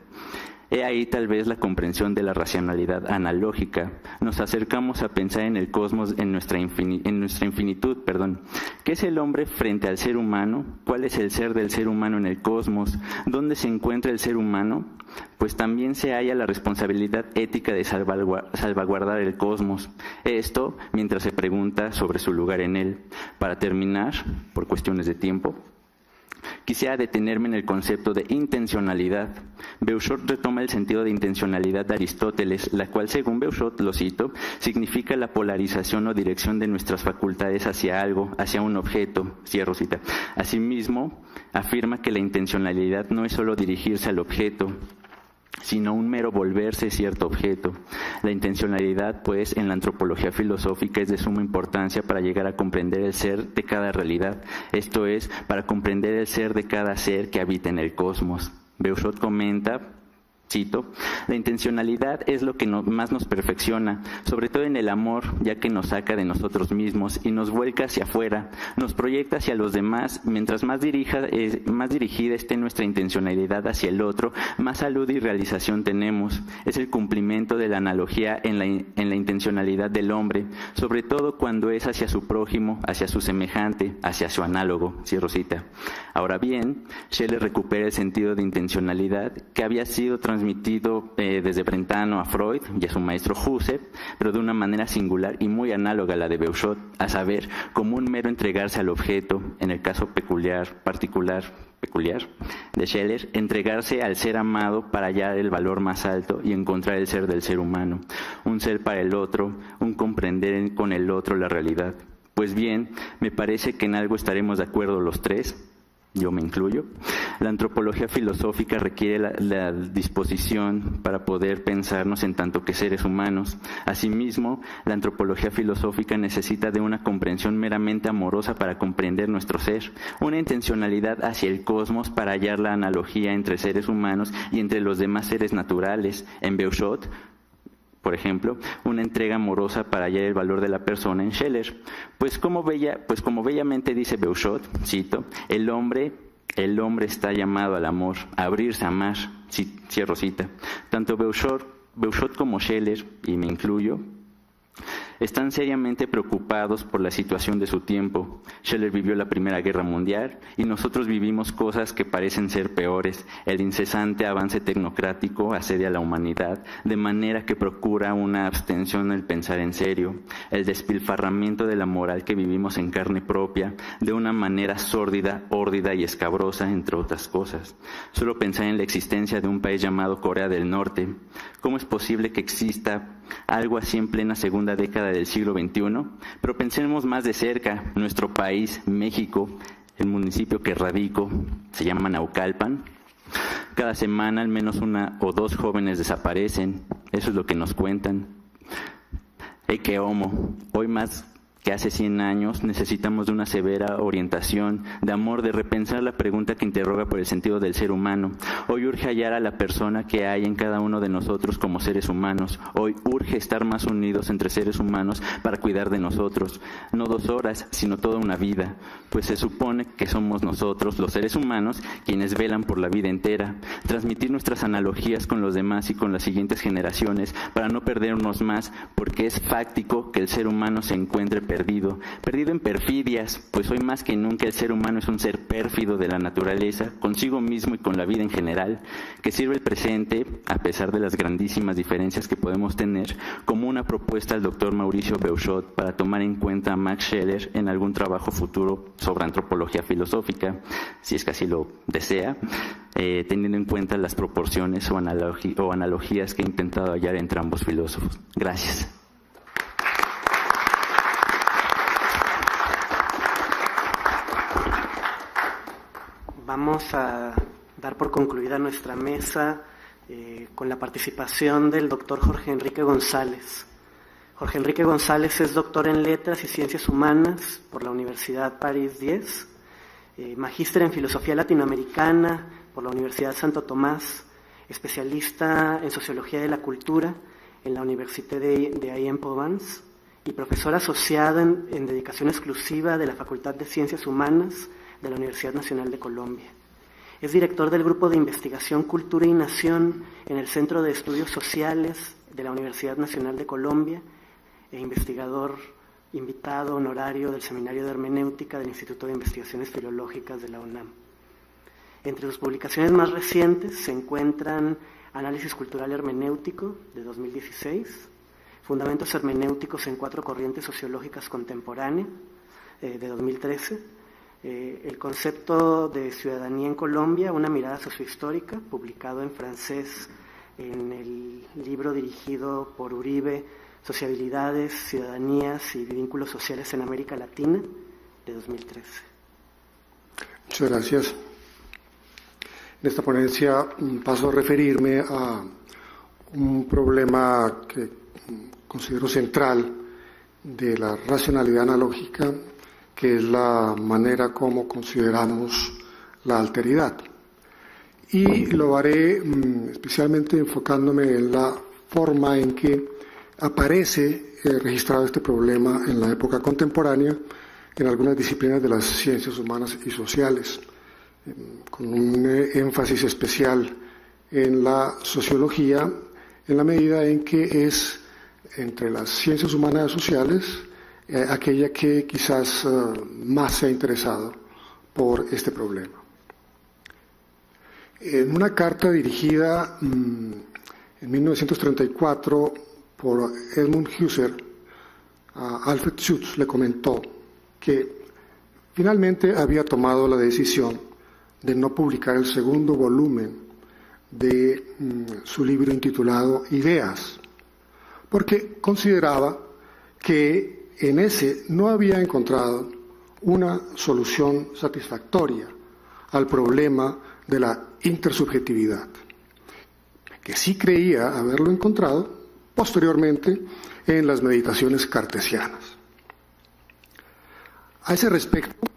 He ahí tal vez la comprensión de la racionalidad analógica. Nos acercamos a pensar en el cosmos en nuestra infinitud. ¿Qué es el hombre frente al ser humano? ¿Cuál es el ser del ser humano en el cosmos? ¿Dónde se encuentra el ser humano? Pues también se halla la responsabilidad ética de salvaguardar el cosmos. Esto mientras se pregunta sobre su lugar en él. Para terminar, por cuestiones de tiempo, quisiera detenerme en el concepto de intencionalidad. Beuchot retoma el sentido de intencionalidad de Aristóteles, la cual, según Beuchot, lo cito, significa la polarización o dirección de nuestras facultades hacia algo, hacia un objeto. Cierro cita. Asimismo, afirma que la intencionalidad no es solo dirigirse al objeto, sino un mero volverse cierto objeto. La intencionalidad, pues, en la antropología filosófica es de suma importancia para llegar a comprender el ser de cada realidad, esto es, para comprender el ser de cada ser que habita en el cosmos. Beuchot comenta, cito: la intencionalidad es lo que más nos perfecciona, sobre todo en el amor, ya que nos saca de nosotros mismos y nos vuelca hacia afuera, nos proyecta hacia los demás. Mientras más dirigida esté nuestra intencionalidad hacia el otro, más salud y realización tenemos. Es el cumplimiento de la analogía en la intencionalidad del hombre, sobre todo cuando es hacia su prójimo, hacia su semejante, hacia su análogo. Cierro cita. Ahora bien, Scheller recupera el sentido de intencionalidad que había sido transmitido desde Brentano a Freud y a su maestro Husserl, pero de una manera singular y muy análoga a la de Beuchot, a saber, como un mero entregarse al objeto, en el caso particular de Scheller, entregarse al ser amado para hallar el valor más alto y encontrar el ser del ser humano, un ser para el otro, un comprender con el otro la realidad. Pues bien, me parece que en algo estaremos de acuerdo los tres, yo me incluyo. La antropología filosófica requiere la disposición para poder pensarnos en tanto que seres humanos. Asimismo, la antropología filosófica necesita de una comprensión meramente amorosa para comprender nuestro ser, una intencionalidad hacia el cosmos para hallar la analogía entre seres humanos y entre los demás seres naturales. En Beuchot, por ejemplo, una entrega amorosa para hallar el valor de la persona en Scheller. Pues como bellamente dice Beuchot, cito: el hombre está llamado al amor, a abrirse a amar. Cierro cita. Tanto Beuchot como Scheller, y me incluyo, están seriamente preocupados por la situación de su tiempo. Scheller vivió la Primera Guerra Mundial y nosotros vivimos cosas que parecen ser peores. El incesante avance tecnocrático asedia a la humanidad, de manera que procura una abstención del pensar en serio. El despilfarramiento de la moral que vivimos en carne propia, de una manera sórdida, hórdida y escabrosa, entre otras cosas. Solo pensar en la existencia de un país llamado Corea del Norte. ¿Cómo es posible que exista algo así en plena segunda década del siglo XXI? Pero pensemos más de cerca, nuestro país, México, el municipio que radico, se llama Naucalpan. Cada semana al menos 1 o 2 jóvenes desaparecen, eso es lo que nos cuentan. ¡Ey, qué homo! Hoy más que hace 100 años necesitamos de una severa orientación, de amor, de repensar la pregunta que interroga por el sentido del ser humano. Hoy urge hallar a la persona que hay en cada uno de nosotros como seres humanos. Hoy urge estar más unidos entre seres humanos para cuidar de nosotros, no 2 horas, sino toda una vida, pues se supone que somos nosotros, los seres humanos, quienes velan por la vida entera. Transmitir nuestras analogías con los demás y con las siguientes generaciones para no perdernos más, porque es fáctico que el ser humano se encuentre perdido en perfidias, pues hoy más que nunca el ser humano es un ser pérfido de la naturaleza, consigo mismo y con la vida en general, que sirve el presente, a pesar de las grandísimas diferencias que podemos tener, como una propuesta al doctor Mauricio Beuchot para tomar en cuenta a Max Scheler en algún trabajo futuro sobre antropología filosófica, si es que así lo desea, teniendo en cuenta las proporciones o analogías que he intentado hallar entre ambos filósofos. Gracias. Vamos a dar por concluida nuestra mesa con la participación del doctor Jorge Enrique González. Jorge Enrique González es doctor en Letras y Ciencias Humanas por la Universidad París X, magíster en Filosofía Latinoamericana por la Universidad Santo Tomás, especialista en Sociología de la Cultura en la Université de Aix-en-Provence y profesor asociado en dedicación exclusiva de la Facultad de Ciencias Humanas de la Universidad Nacional de Colombia. Es director del Grupo de Investigación Cultura y Nación en el Centro de Estudios Sociales de la Universidad Nacional de Colombia e investigador invitado honorario del Seminario de Hermenéutica del Instituto de Investigaciones Filológicas de la UNAM. Entre sus publicaciones más recientes se encuentran Análisis Cultural Hermenéutico, de 2016, Fundamentos Hermenéuticos en 4 corrientes sociológicas contemporáneas, de 2013, El concepto de ciudadanía en Colombia, una mirada sociohistórica, publicado en francés en el libro dirigido por Uribe, Sociabilidades, Ciudadanías y Vínculos Sociales en América Latina, de 2013. Muchas gracias. En esta ponencia paso a referirme a un problema que considero central de la racionalidad analógica, que es la manera como consideramos la alteridad. Y lo haré especialmente enfocándome en la forma en que aparece registrado este problema en la época contemporánea en algunas disciplinas de las ciencias humanas y sociales, con un énfasis especial en la sociología, en la medida en que es entre las ciencias humanas y sociales aquella que quizás más se ha interesado por este problema. En una carta dirigida en 1934 por Edmund Husserl a Alfred Schutz, le comentó que finalmente había tomado la decisión de no publicar el segundo volumen de su libro intitulado Ideas, porque consideraba que en ese no había encontrado una solución satisfactoria al problema de la intersubjetividad, que sí creía haberlo encontrado posteriormente en las meditaciones cartesianas. A ese respecto,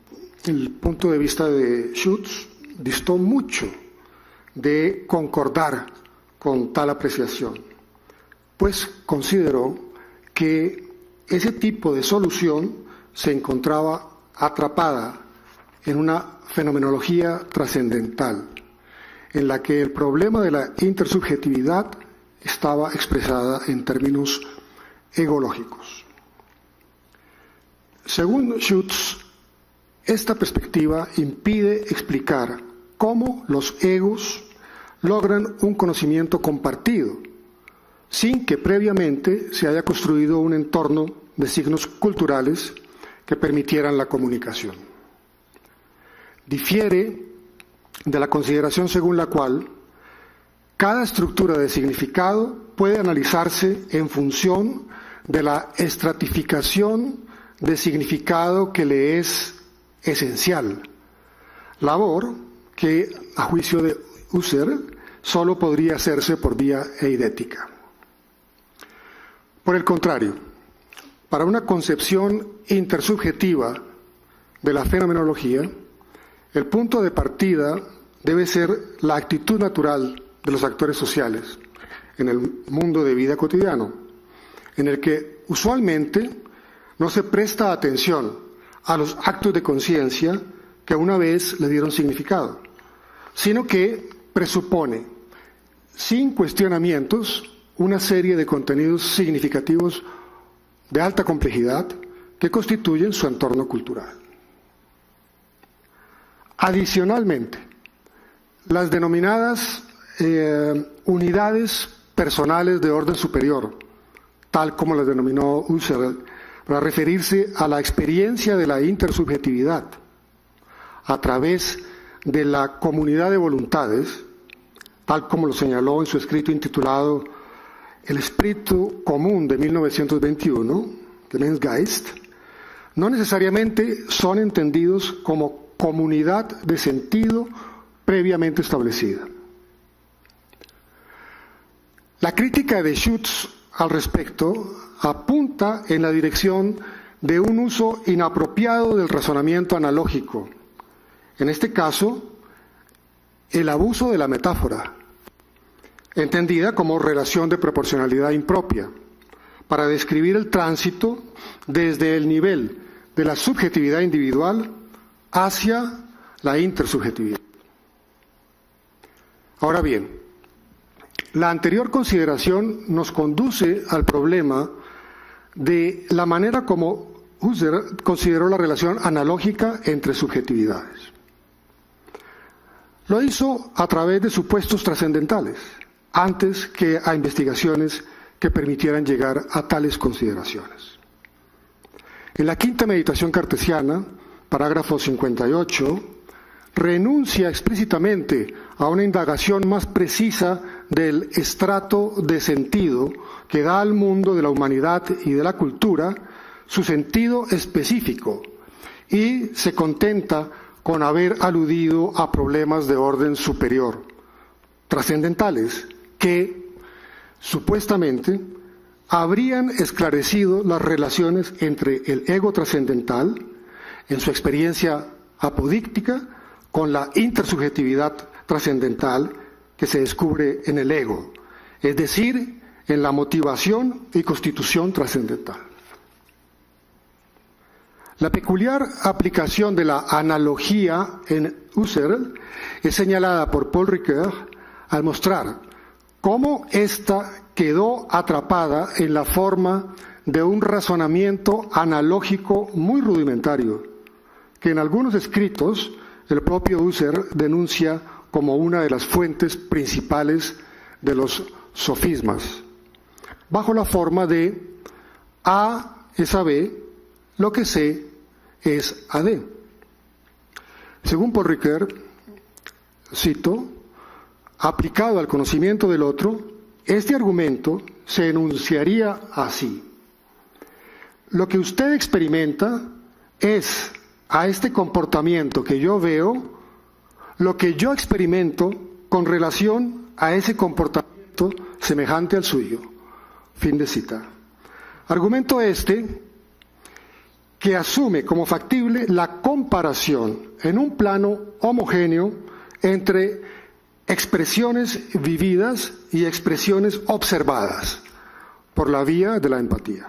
el punto de vista de Schutz distó mucho de concordar con tal apreciación, pues consideró que ese tipo de solución se encontraba atrapada en una fenomenología trascendental, en la que el problema de la intersubjetividad estaba expresada en términos egológicos. Según Schutz, esta perspectiva impide explicar cómo los egos logran un conocimiento compartido, sin que previamente se haya construido un entorno de signos culturales que permitieran la comunicación. Difiere de la consideración según la cual cada estructura de significado puede analizarse en función de la estratificación de significado que le es esencial, labor que, a juicio de Husserl, solo podría hacerse por vía eidética. Por el contrario, para una concepción intersubjetiva de la fenomenología, el punto de partida debe ser la actitud natural de los actores sociales en el mundo de vida cotidiano, en el que usualmente no se presta atención a los actos de conciencia que una vez le dieron significado, sino que presupone, sin cuestionamientos, una serie de contenidos significativos de alta complejidad que constituyen su entorno cultural. Adicionalmente, las denominadas unidades personales de orden superior, tal como las denominó Husserl, para referirse a la experiencia de la intersubjetividad a través de la comunidad de voluntades, tal como lo señaló en su escrito intitulado El espíritu común de 1921, de Menschgeist, no necesariamente son entendidos como comunidad de sentido previamente establecida. La crítica de Schutz al respecto apunta en la dirección de un uso inapropiado del razonamiento analógico, en este caso, el abuso de la metáfora, entendida como relación de proporcionalidad impropia, para describir el tránsito desde el nivel de la subjetividad individual hacia la intersubjetividad. Ahora bien, la anterior consideración nos conduce al problema de la manera como Husserl consideró la relación analógica entre subjetividades. Lo hizo a través de supuestos trascendentales, antes que a investigaciones que permitieran llegar a tales consideraciones. En la quinta meditación cartesiana, parágrafo 58, renuncia explícitamente a una indagación más precisa del estrato de sentido que da al mundo de la humanidad y de la cultura su sentido específico y se contenta con haber aludido a problemas de orden superior, trascendentales, que supuestamente habrían esclarecido las relaciones entre el ego trascendental, en su experiencia apodíctica, con la intersubjetividad trascendental que se descubre en el ego, es decir, en la motivación y constitución trascendental. La peculiar aplicación de la analogía en Husserl es señalada por Paul Ricoeur al mostrar cómo ésta quedó atrapada en la forma de un razonamiento analógico muy rudimentario, que en algunos escritos el propio Husserl denuncia como una de las fuentes principales de los sofismas, bajo la forma de A es a B, lo que C es a D. Según Paul Ricoeur, cito, aplicado al conocimiento del otro, este argumento se enunciaría así. Lo que usted experimenta es a este comportamiento que yo veo, lo que yo experimento con relación a ese comportamiento semejante al suyo. Fin de cita. Argumento este que asume como factible la comparación en un plano homogéneo entre expresiones vividas y expresiones observadas por la vía de la empatía.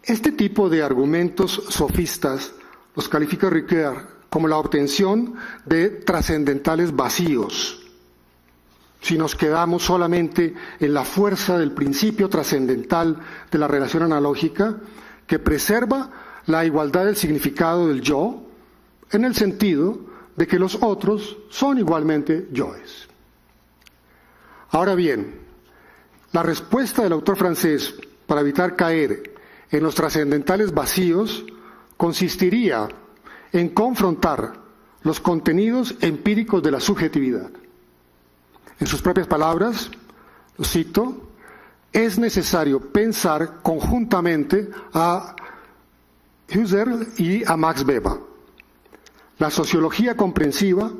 Este tipo de argumentos sofistas los califica Ricoeur como la obtención de trascendentales vacíos. Si nos quedamos solamente en la fuerza del principio trascendental de la relación analógica, que preserva la igualdad del significado del yo, en el sentido de que los otros son igualmente yoes. Ahora bien, la respuesta del autor francés para evitar caer en los trascendentales vacíos consistiría en confrontar los contenidos empíricos de la subjetividad. En sus propias palabras, lo cito, es necesario pensar conjuntamente a Husserl y a Max Weber. La sociología comprensiva,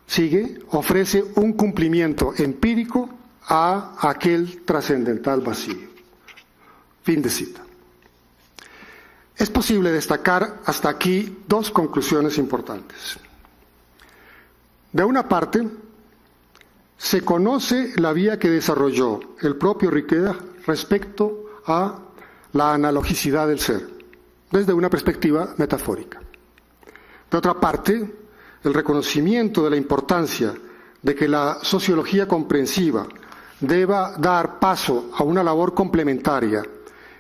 sigue, ofrece un cumplimiento empírico a aquel trascendental vacío. Fin de cita. Es posible destacar hasta aquí dos conclusiones importantes. De una parte, se conoce la vía que desarrolló el propio Ricoeur respecto a la analogicidad del ser, desde una perspectiva metafórica. De otra parte, el reconocimiento de la importancia de que la sociología comprensiva deba dar paso a una labor complementaria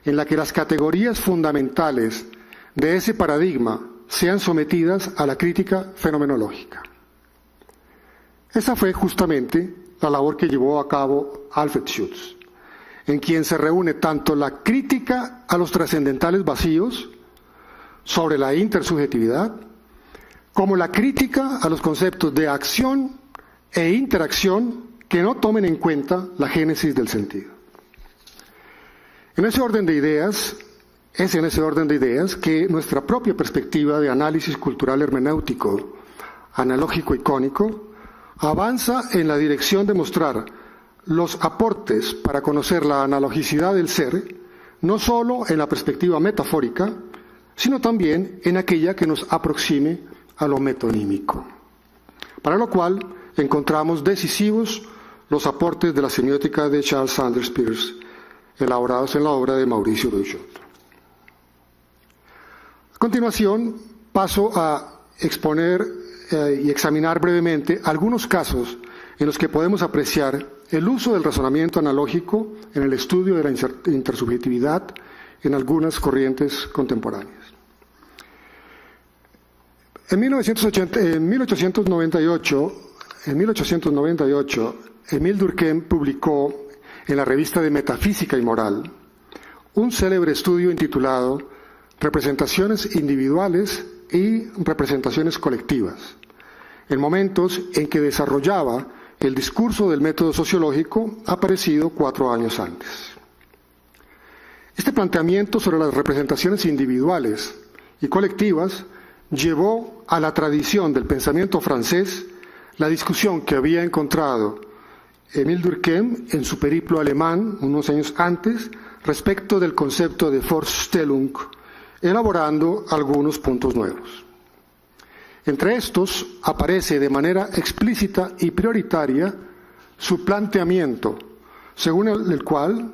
en la que las categorías fundamentales de ese paradigma sean sometidas a la crítica fenomenológica. Esa fue justamente la labor que llevó a cabo Alfred Schutz, en quien se reúne tanto la crítica a los trascendentales vacíos sobre la intersubjetividad, como la crítica a los conceptos de acción e interacción que no tomen en cuenta la génesis del sentido. Es en ese orden de ideas que nuestra propia perspectiva de análisis cultural hermenéutico, analógico icónico, avanza en la dirección de mostrar los aportes para conocer la analogicidad del ser, no solo en la perspectiva metafórica, sino también en aquella que nos aproxime a lo metonímico. Para lo cual encontramos decisivos los aportes de la semiótica de Charles Sanders Peirce, elaborados en la obra de Mauricio Duchamp. A continuación, paso a exponer y examinar brevemente algunos casos en los que podemos apreciar el uso del razonamiento analógico en el estudio de la intersubjetividad en algunas corrientes contemporáneas. En 1898, Émile Durkheim publicó en la revista de Metafísica y Moral un célebre estudio intitulado Representaciones individuales y representaciones colectivas, en momentos en que desarrollaba el discurso del método sociológico aparecido 4 años antes. Este planteamiento sobre las representaciones individuales y colectivas llevó a la tradición del pensamiento francés la discusión que había encontrado Émile Durkheim en su periplo alemán unos años antes respecto del concepto de Vorstellung, elaborando algunos puntos nuevos. Entre estos aparece de manera explícita y prioritaria su planteamiento, según el cual,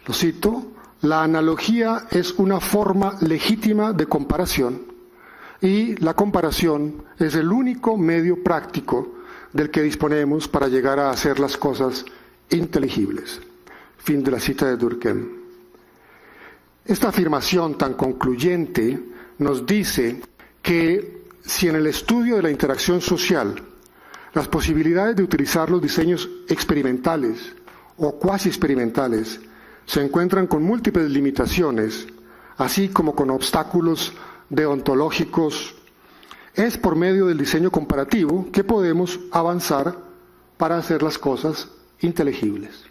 lo cito, la analogía es una forma legítima de comparación y la comparación es el único medio práctico del que disponemos para llegar a hacer las cosas inteligibles. Fin de la cita de Durkheim. Esta afirmación tan concluyente nos dice que si en el estudio de la interacción social las posibilidades de utilizar los diseños experimentales o cuasi experimentales se encuentran con múltiples limitaciones, así como con obstáculos deontológicos, es por medio del diseño comparativo que podemos avanzar para hacer las cosas inteligibles.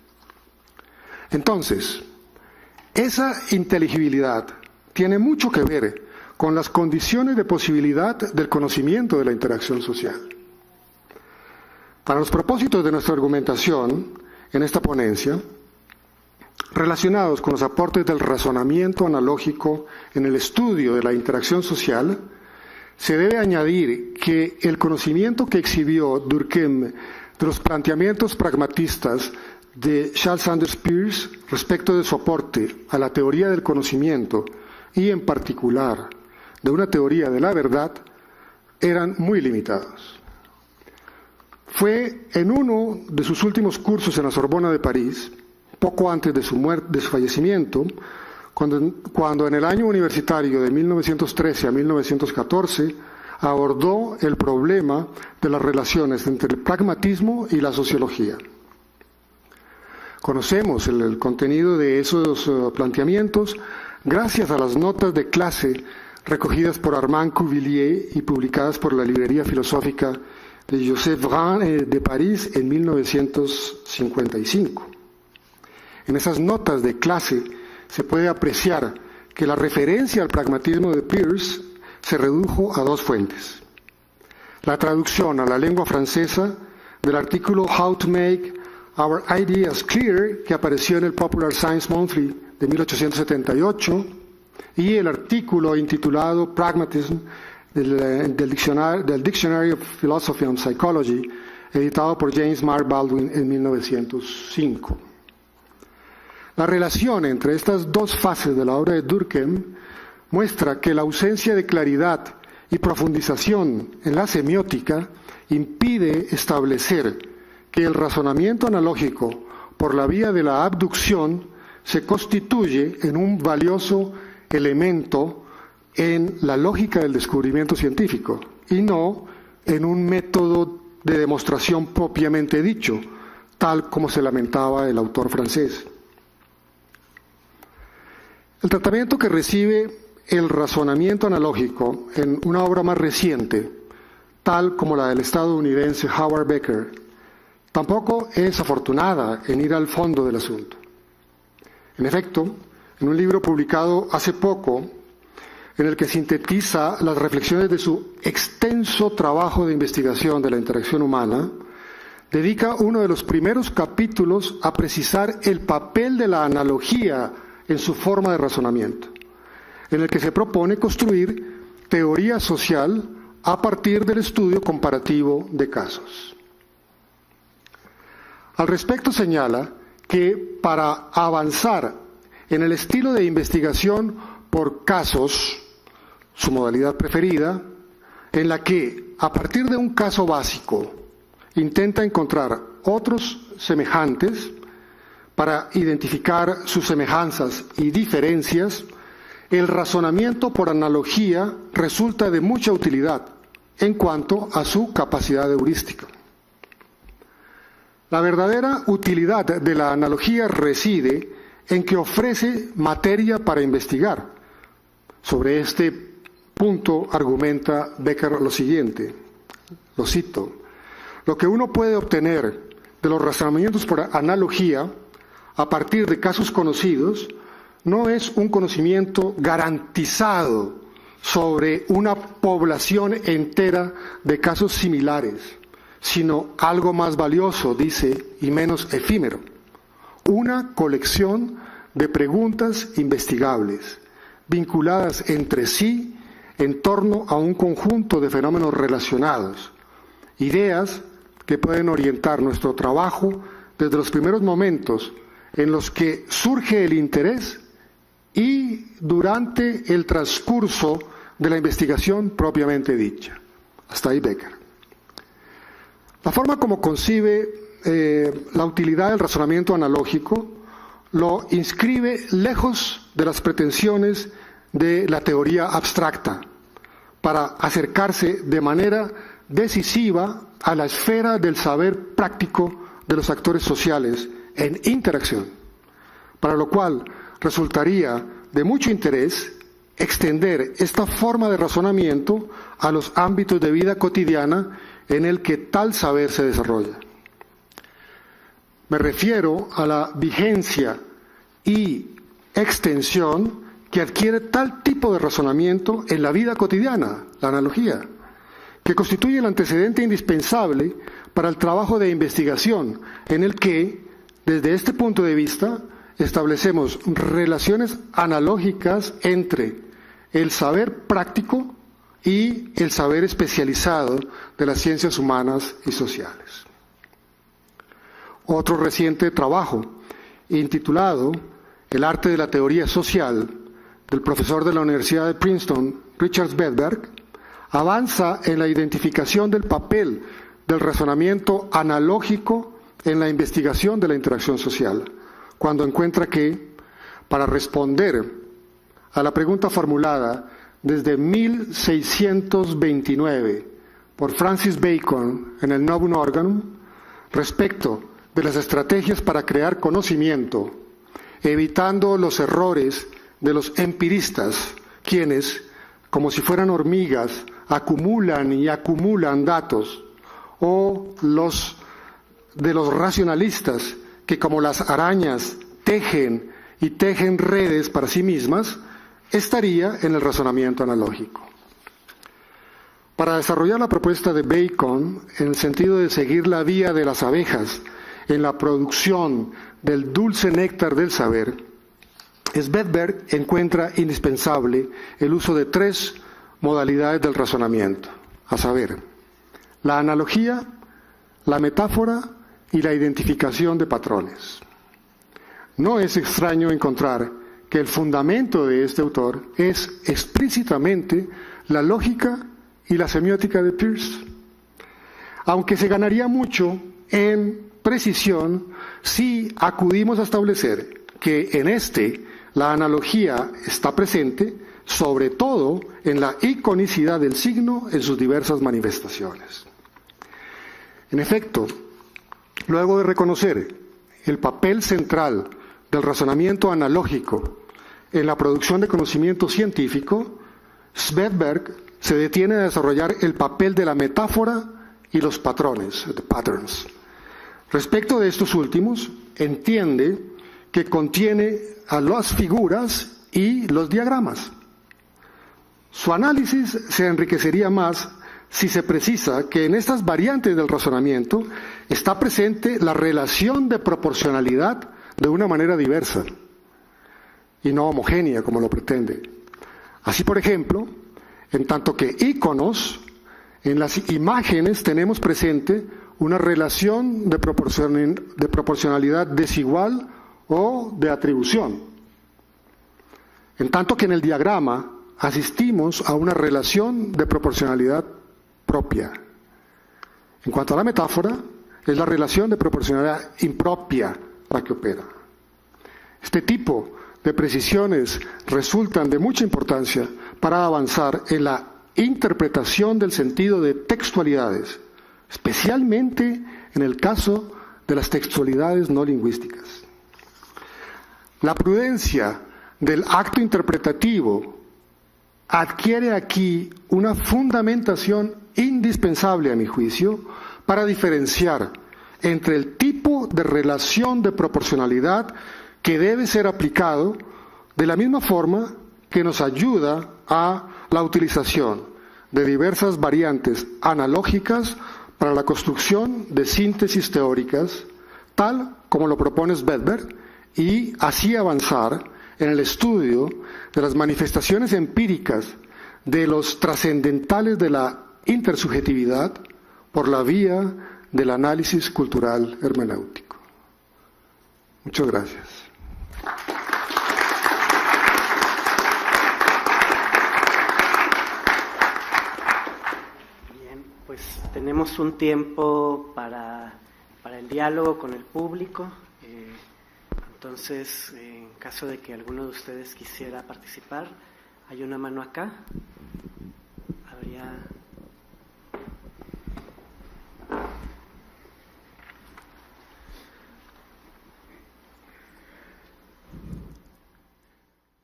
Entonces, esa inteligibilidad tiene mucho que ver con las condiciones de posibilidad del conocimiento de la interacción social. Para los propósitos de nuestra argumentación en esta ponencia, relacionados con los aportes del razonamiento analógico en el estudio de la interacción social, se debe añadir que el conocimiento que exhibió Durkheim de los planteamientos pragmatistas de Charles Sanders Peirce respecto de su aporte a la teoría del conocimiento y en particular de una teoría de la verdad eran muy limitados. Fue en uno de sus últimos cursos en la Sorbona de París, poco antes de su fallecimiento, cuando en el año universitario de 1913 a 1914 abordó el problema de las relaciones entre el pragmatismo y la sociología. Conocemos el contenido de esos planteamientos gracias a las notas de clase recogidas por Armand Cuvillier y publicadas por la Librería Filosófica de Joseph Vrin de París en 1955. En esas notas de clase se puede apreciar que la referencia al pragmatismo de Peirce se redujo a 2 fuentes. La traducción a la lengua francesa del artículo How to Make Our Ideas Clear, que apareció en el Popular Science Monthly de 1878, y el artículo intitulado Pragmatism del Dictionary of Philosophy and Psychology, editado por James Mark Baldwin en 1905. La relación entre estas dos fases de la obra de Durkheim muestra que la ausencia de claridad y profundización en la semiótica impide establecer que el razonamiento analógico por la vía de la abducción se constituye en un valioso elemento en la lógica del descubrimiento científico y no en un método de demostración propiamente dicho, tal como se lamentaba el autor francés. El tratamiento que recibe el razonamiento analógico en una obra más reciente, tal como la del estadounidense Howard Becker, tampoco es afortunada en ir al fondo del asunto. En efecto, en un libro publicado hace poco, en el que sintetiza las reflexiones de su extenso trabajo de investigación de la interacción humana, dedica uno de los primeros capítulos a precisar el papel de la analogía en su forma de razonamiento, en el que se propone construir teoría social a partir del estudio comparativo de casos. Al respecto señala que para avanzar en el estilo de investigación por casos, su modalidad preferida, en la que, a partir de un caso básico, intenta encontrar otros semejantes para identificar sus semejanzas y diferencias, el razonamiento por analogía resulta de mucha utilidad en cuanto a su capacidad heurística. La verdadera utilidad de la analogía reside en que ofrece materia para investigar. Sobre este punto argumenta Becker lo siguiente, lo cito: lo que uno puede obtener de los razonamientos por analogía a partir de casos conocidos no es un conocimiento garantizado sobre una población entera de casos similares, sino algo más valioso, dice, y menos efímero: una colección de preguntas investigables, vinculadas entre sí en torno a un conjunto de fenómenos relacionados, ideas que pueden orientar nuestro trabajo desde los primeros momentos en los que surge el interés y durante el transcurso de la investigación propiamente dicha. Hasta ahí Becker. La forma como concibe la utilidad del razonamiento analógico lo inscribe lejos de las pretensiones de la teoría abstracta, para acercarse de manera decisiva a la esfera del saber práctico de los actores sociales en interacción, para lo cual resultaría de mucho interés extender esta forma de razonamiento a los ámbitos de vida cotidiana en el que tal saber se desarrolla. Me refiero a la vigencia y extensión que adquiere tal tipo de razonamiento en la vida cotidiana, la analogía, que constituye el antecedente indispensable para el trabajo de investigación, en el que, desde este punto de vista, establecemos relaciones analógicas entre el saber práctico y el saber especializado de las ciencias humanas y sociales. Otro reciente trabajo, intitulado El arte de la teoría social, del profesor de la Universidad de Princeton, Richard Svedberg, avanza en la identificación del papel del razonamiento analógico en la investigación de la interacción social, cuando encuentra que, para responder a la pregunta formulada desde 1629 por Francis Bacon en el Novum Organum, respecto de las estrategias para crear conocimiento, evitando los errores de los empiristas, quienes, como si fueran hormigas, acumulan y acumulan datos, o de los racionalistas, que como las arañas tejen y tejen redes para sí mismas, estaría en el razonamiento analógico. Para desarrollar la propuesta de Bacon, en el sentido de seguir la vía de las abejas en la producción del dulce néctar del saber, Svedberg encuentra indispensable el uso de 3 modalidades del razonamiento, a saber, la analogía, la metáfora y la identificación de patrones. No es extraño encontrar que el fundamento de este autor es explícitamente la lógica y la semiótica de Peirce, aunque se ganaría mucho en precisión si acudimos a establecer que en la analogía está presente, sobre todo en la iconicidad del signo en sus diversas manifestaciones. En efecto, luego de reconocer el papel central del razonamiento analógico en la producción de conocimiento científico, Svedberg se detiene a desarrollar el papel de la metáfora y los patrones, the patterns. Respecto de estos últimos, entiende que contiene a las figuras y los diagramas. Su análisis se enriquecería más si se precisa que en estas variantes del razonamiento está presente la relación de proporcionalidad de una manera diversa y no homogénea como lo pretende. Así, por ejemplo, en tanto que íconos, en las imágenes tenemos presente una relación de proporcionalidad desigual o de atribución, en tanto que en el diagrama asistimos a una relación de proporcionalidad propia. En cuanto a la metáfora, es la relación de proporcionalidad impropia la que opera. Este tipo de precisiones resultan de mucha importancia para avanzar en la interpretación del sentido de textualidades, especialmente en el caso de las textualidades no lingüísticas. La prudencia del acto interpretativo adquiere aquí una fundamentación indispensable, a mi juicio, para diferenciar entre el tipo de relación de proporcionalidad que debe ser aplicado de la misma forma que nos ayuda a la utilización de diversas variantes analógicas para la construcción de síntesis teóricas, tal como lo propone Svedberg, y así avanzar en el estudio de las manifestaciones empíricas de los trascendentales de la intersubjetividad por la vía del análisis cultural hermenéutico. Muchas gracias. Bien, pues tenemos un tiempo para el diálogo con el público. Entonces, en caso de que alguno de ustedes quisiera participar, hay una mano acá. Habría...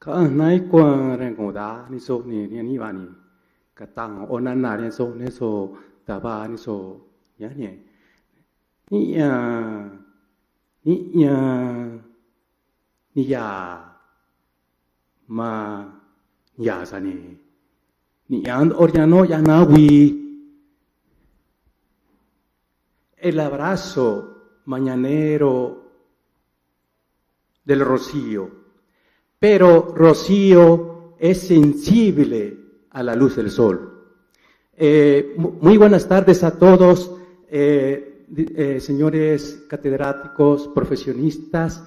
Nay qua rèn đá ni so ni ba ni cả tang onan na ni so ta ba ni so ya ni ya ma ya sa ni an oriano ya na wi el abrazo mañanero del rocío. Pero Rocío es sensible a la luz del sol. Muy buenas tardes a todos, señores catedráticos, profesionistas.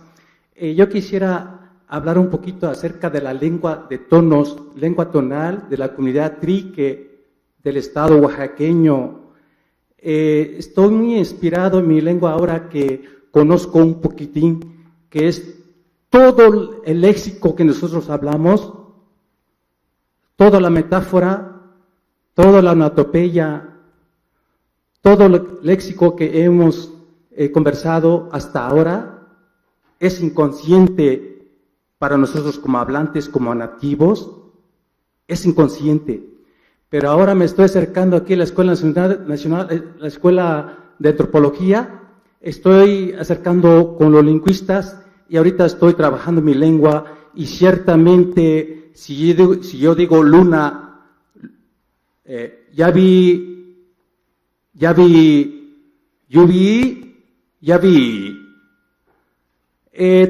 Yo quisiera hablar un poquito acerca de la lengua de tonos, lengua tonal de la comunidad Trique del estado oaxaqueño. Estoy muy inspirado en mi lengua ahora que conozco un poquitín, que es todo el léxico que nosotros hablamos, toda la metáfora, toda la onomatopeya, todo el léxico que hemos conversado hasta ahora es inconsciente para nosotros como hablantes, como nativos, es inconsciente. Pero ahora me estoy acercando aquí a la Escuela Nacional, la Escuela de Antropología, estoy acercando con los lingüistas. Y ahorita estoy trabajando mi lengua y ciertamente si yo digo luna, ya vi,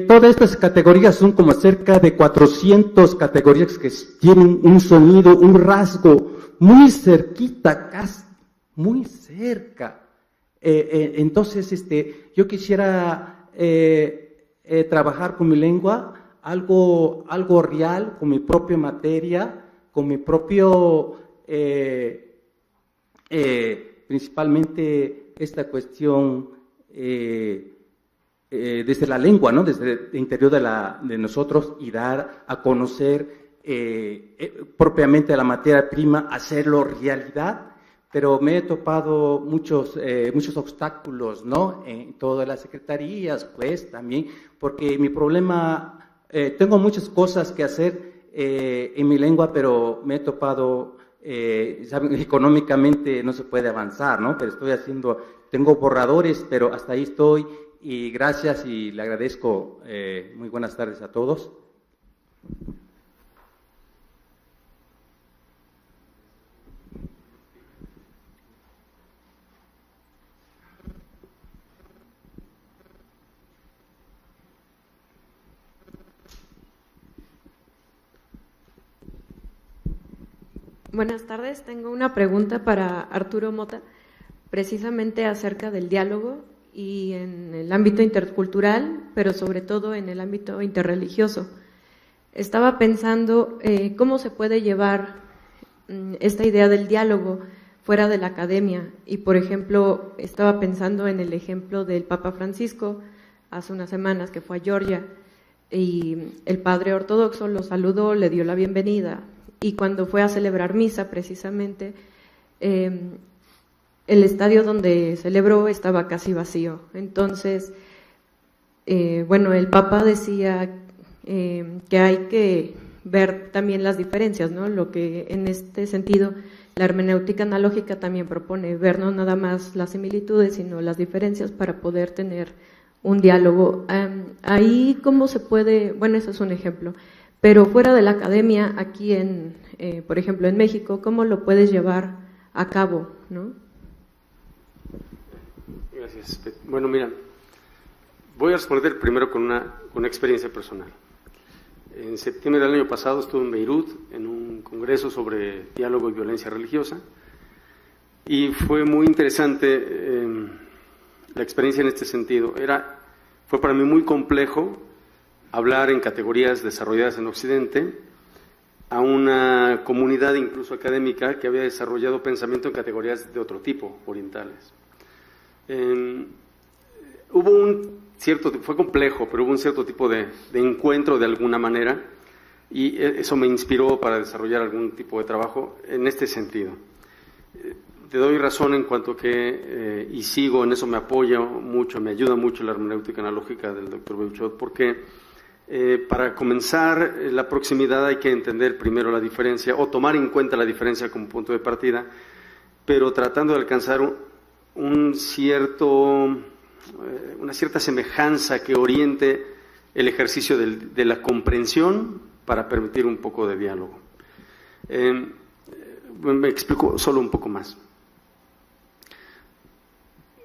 Todas estas categorías son como cerca de 400 categorías que tienen un sonido, un rasgo muy cerquita, casi muy cerca. Entonces, yo quisiera trabajar con mi lengua algo real, con mi propia materia, con mi propio, principalmente esta cuestión desde la lengua, ¿no? Desde el interior de nosotros, y dar a conocer propiamente la materia prima, hacerlo realidad. Pero me he topado muchos obstáculos, ¿no? En todas las secretarías, pues, también, porque mi problema, tengo muchas cosas que hacer en mi lengua, pero me he topado, ¿saben? Económicamente no se puede avanzar, ¿no? Pero tengo borradores, pero hasta ahí estoy, y gracias, y le agradezco. Muy buenas tardes a todos. Buenas tardes, tengo una pregunta para Arturo Mota, precisamente acerca del diálogo y en el ámbito intercultural, pero sobre todo en el ámbito interreligioso. Estaba pensando cómo se puede llevar esta idea del diálogo fuera de la academia, y por ejemplo, estaba pensando en el ejemplo del Papa Francisco hace unas semanas que fue a Georgia, y el padre ortodoxo lo saludó, le dio la bienvenida, y cuando fue a celebrar misa, precisamente, el estadio donde celebró estaba casi vacío. Entonces, bueno, el Papa decía que hay que ver también las diferencias, ¿no? Lo que en este sentido la hermenéutica analógica también propone, ver no nada más las similitudes, sino las diferencias para poder tener un diálogo. Ahí, ¿cómo se puede? Bueno, eso es un ejemplo. Pero fuera de la academia, aquí por ejemplo, en México, ¿cómo lo puedes llevar a cabo, ¿no? Gracias. Bueno, mira, voy a responder primero con una experiencia personal. En septiembre del año pasado estuve en Beirut en un congreso sobre diálogo y violencia religiosa, y fue muy interesante la experiencia en este sentido. Fue para mí muy complejo hablar en categorías desarrolladas en Occidente a una comunidad incluso académica que había desarrollado pensamiento en categorías de otro tipo, orientales. Fue complejo, pero hubo un cierto tipo de encuentro de alguna manera, y eso me inspiró para desarrollar algún tipo de trabajo en este sentido. Te doy razón en cuanto que, y sigo en eso, me apoya mucho, me ayuda mucho la hermenéutica analógica del Dr. Beuchot, porque para comenzar la proximidad hay que entender primero la diferencia, o tomar en cuenta la diferencia como punto de partida, pero tratando de alcanzar una cierta semejanza que oriente el ejercicio de la comprensión para permitir un poco de diálogo. Me explico solo un poco más.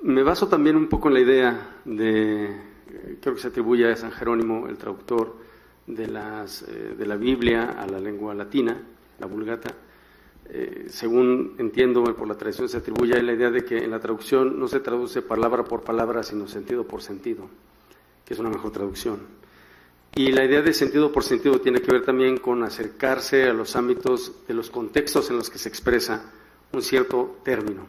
Me baso también un poco en la idea creo que se atribuye a San Jerónimo, el traductor de la Biblia a la lengua latina, la Vulgata. Según entiendo por la tradición, se atribuye a la idea de que en la traducción no se traduce palabra por palabra, sino sentido por sentido, que es una mejor traducción. Y la idea de sentido por sentido tiene que ver también con acercarse a los ámbitos de los contextos en los que se expresa un cierto término.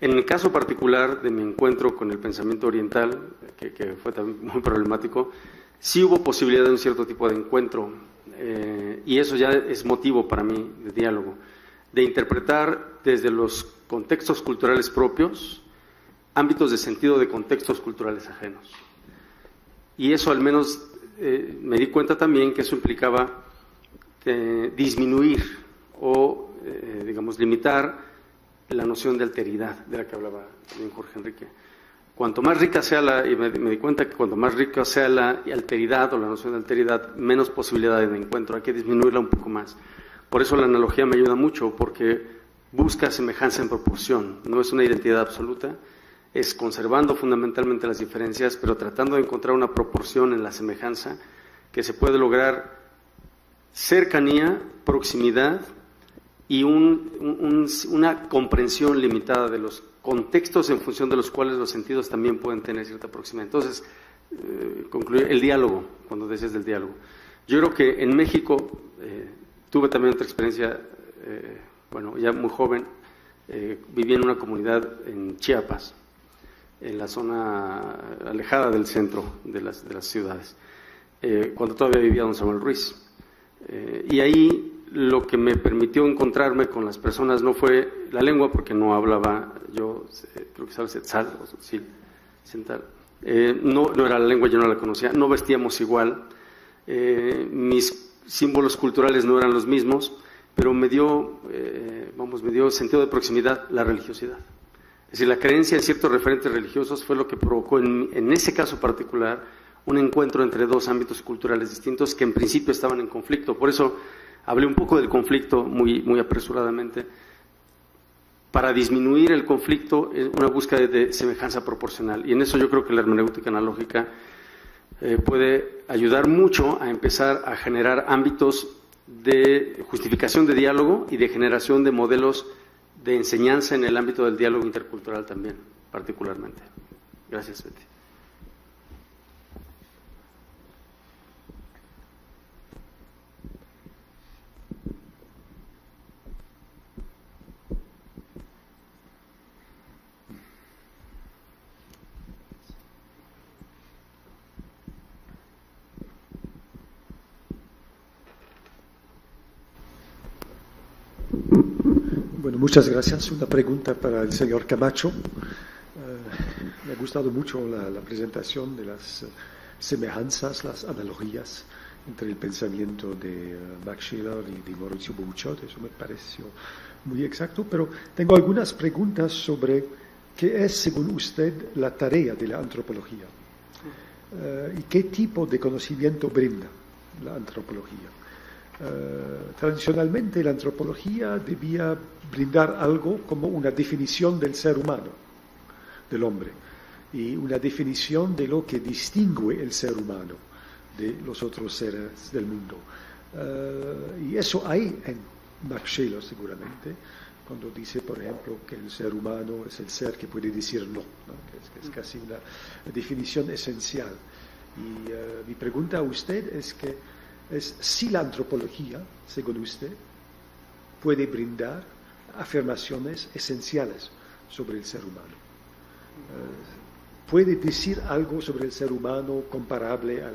En el caso particular de mi encuentro con el pensamiento oriental, que fue también muy problemático, sí hubo posibilidad de un cierto tipo de encuentro, y eso ya es motivo para mí de diálogo, de interpretar desde los contextos culturales propios ámbitos de sentido de contextos culturales ajenos. Y eso al menos me di cuenta también que eso implicaba disminuir o, digamos, limitar la noción de alteridad de la que hablaba también Jorge Enrique. Cuanto más rica sea y me di cuenta que cuanto más rica sea la alteridad o la noción de alteridad, menos posibilidades de encuentro, hay que disminuirla un poco más. Por eso la analogía me ayuda mucho, porque busca semejanza en proporción, no es una identidad absoluta, es conservando fundamentalmente las diferencias, pero tratando de encontrar una proporción en la semejanza que se puede lograr cercanía, proximidad y una comprensión limitada de los contextos en función de los cuales los sentidos también pueden tener cierta proximidad. Entonces, concluir el diálogo, cuando decías del diálogo. Yo creo que en México tuve también otra experiencia, ya muy joven, viví en una comunidad en Chiapas, en la zona alejada del centro de las ciudades, cuando todavía vivía don Samuel Ruiz. Y ahí lo que me permitió encontrarme con las personas no fue la lengua, porque no hablaba, yo creo que sabes Setzal, o sí, no era la lengua, yo no la conocía, no vestíamos igual, mis símbolos culturales no eran los mismos, pero me dio sentido de proximidad la religiosidad. Es decir, la creencia en ciertos referentes religiosos fue lo que provocó en ese caso particular un encuentro entre dos ámbitos culturales distintos que en principio estaban en conflicto. Por eso hablé un poco del conflicto muy apresuradamente. Para disminuir el conflicto, una búsqueda de semejanza proporcional. Y en eso yo creo que la hermenéutica analógica puede ayudar mucho a empezar a generar ámbitos de justificación de diálogo y de generación de modelos de enseñanza en el ámbito del diálogo intercultural también, particularmente. Gracias, Betty. Bueno, muchas gracias. Una pregunta para el señor Camacho. Me ha gustado mucho la presentación de las semejanzas, las analogías entre el pensamiento de Max Scheler y de Mauricio Bouchot. Eso me pareció muy exacto, pero tengo algunas preguntas sobre qué es, según usted, la tarea de la antropología y qué tipo de conocimiento brinda la antropología. Tradicionalmente la antropología debía brindar algo como una definición del ser humano, del hombre, y una definición de lo que distingue el ser humano de los otros seres del mundo. Y eso hay en Max Scheler seguramente, cuando dice, por ejemplo, que el ser humano es el ser que puede decir no, que es casi una definición esencial. Y mi pregunta a usted es si la antropología, según usted, puede brindar afirmaciones esenciales sobre el ser humano. Puede decir algo sobre el ser humano comparable a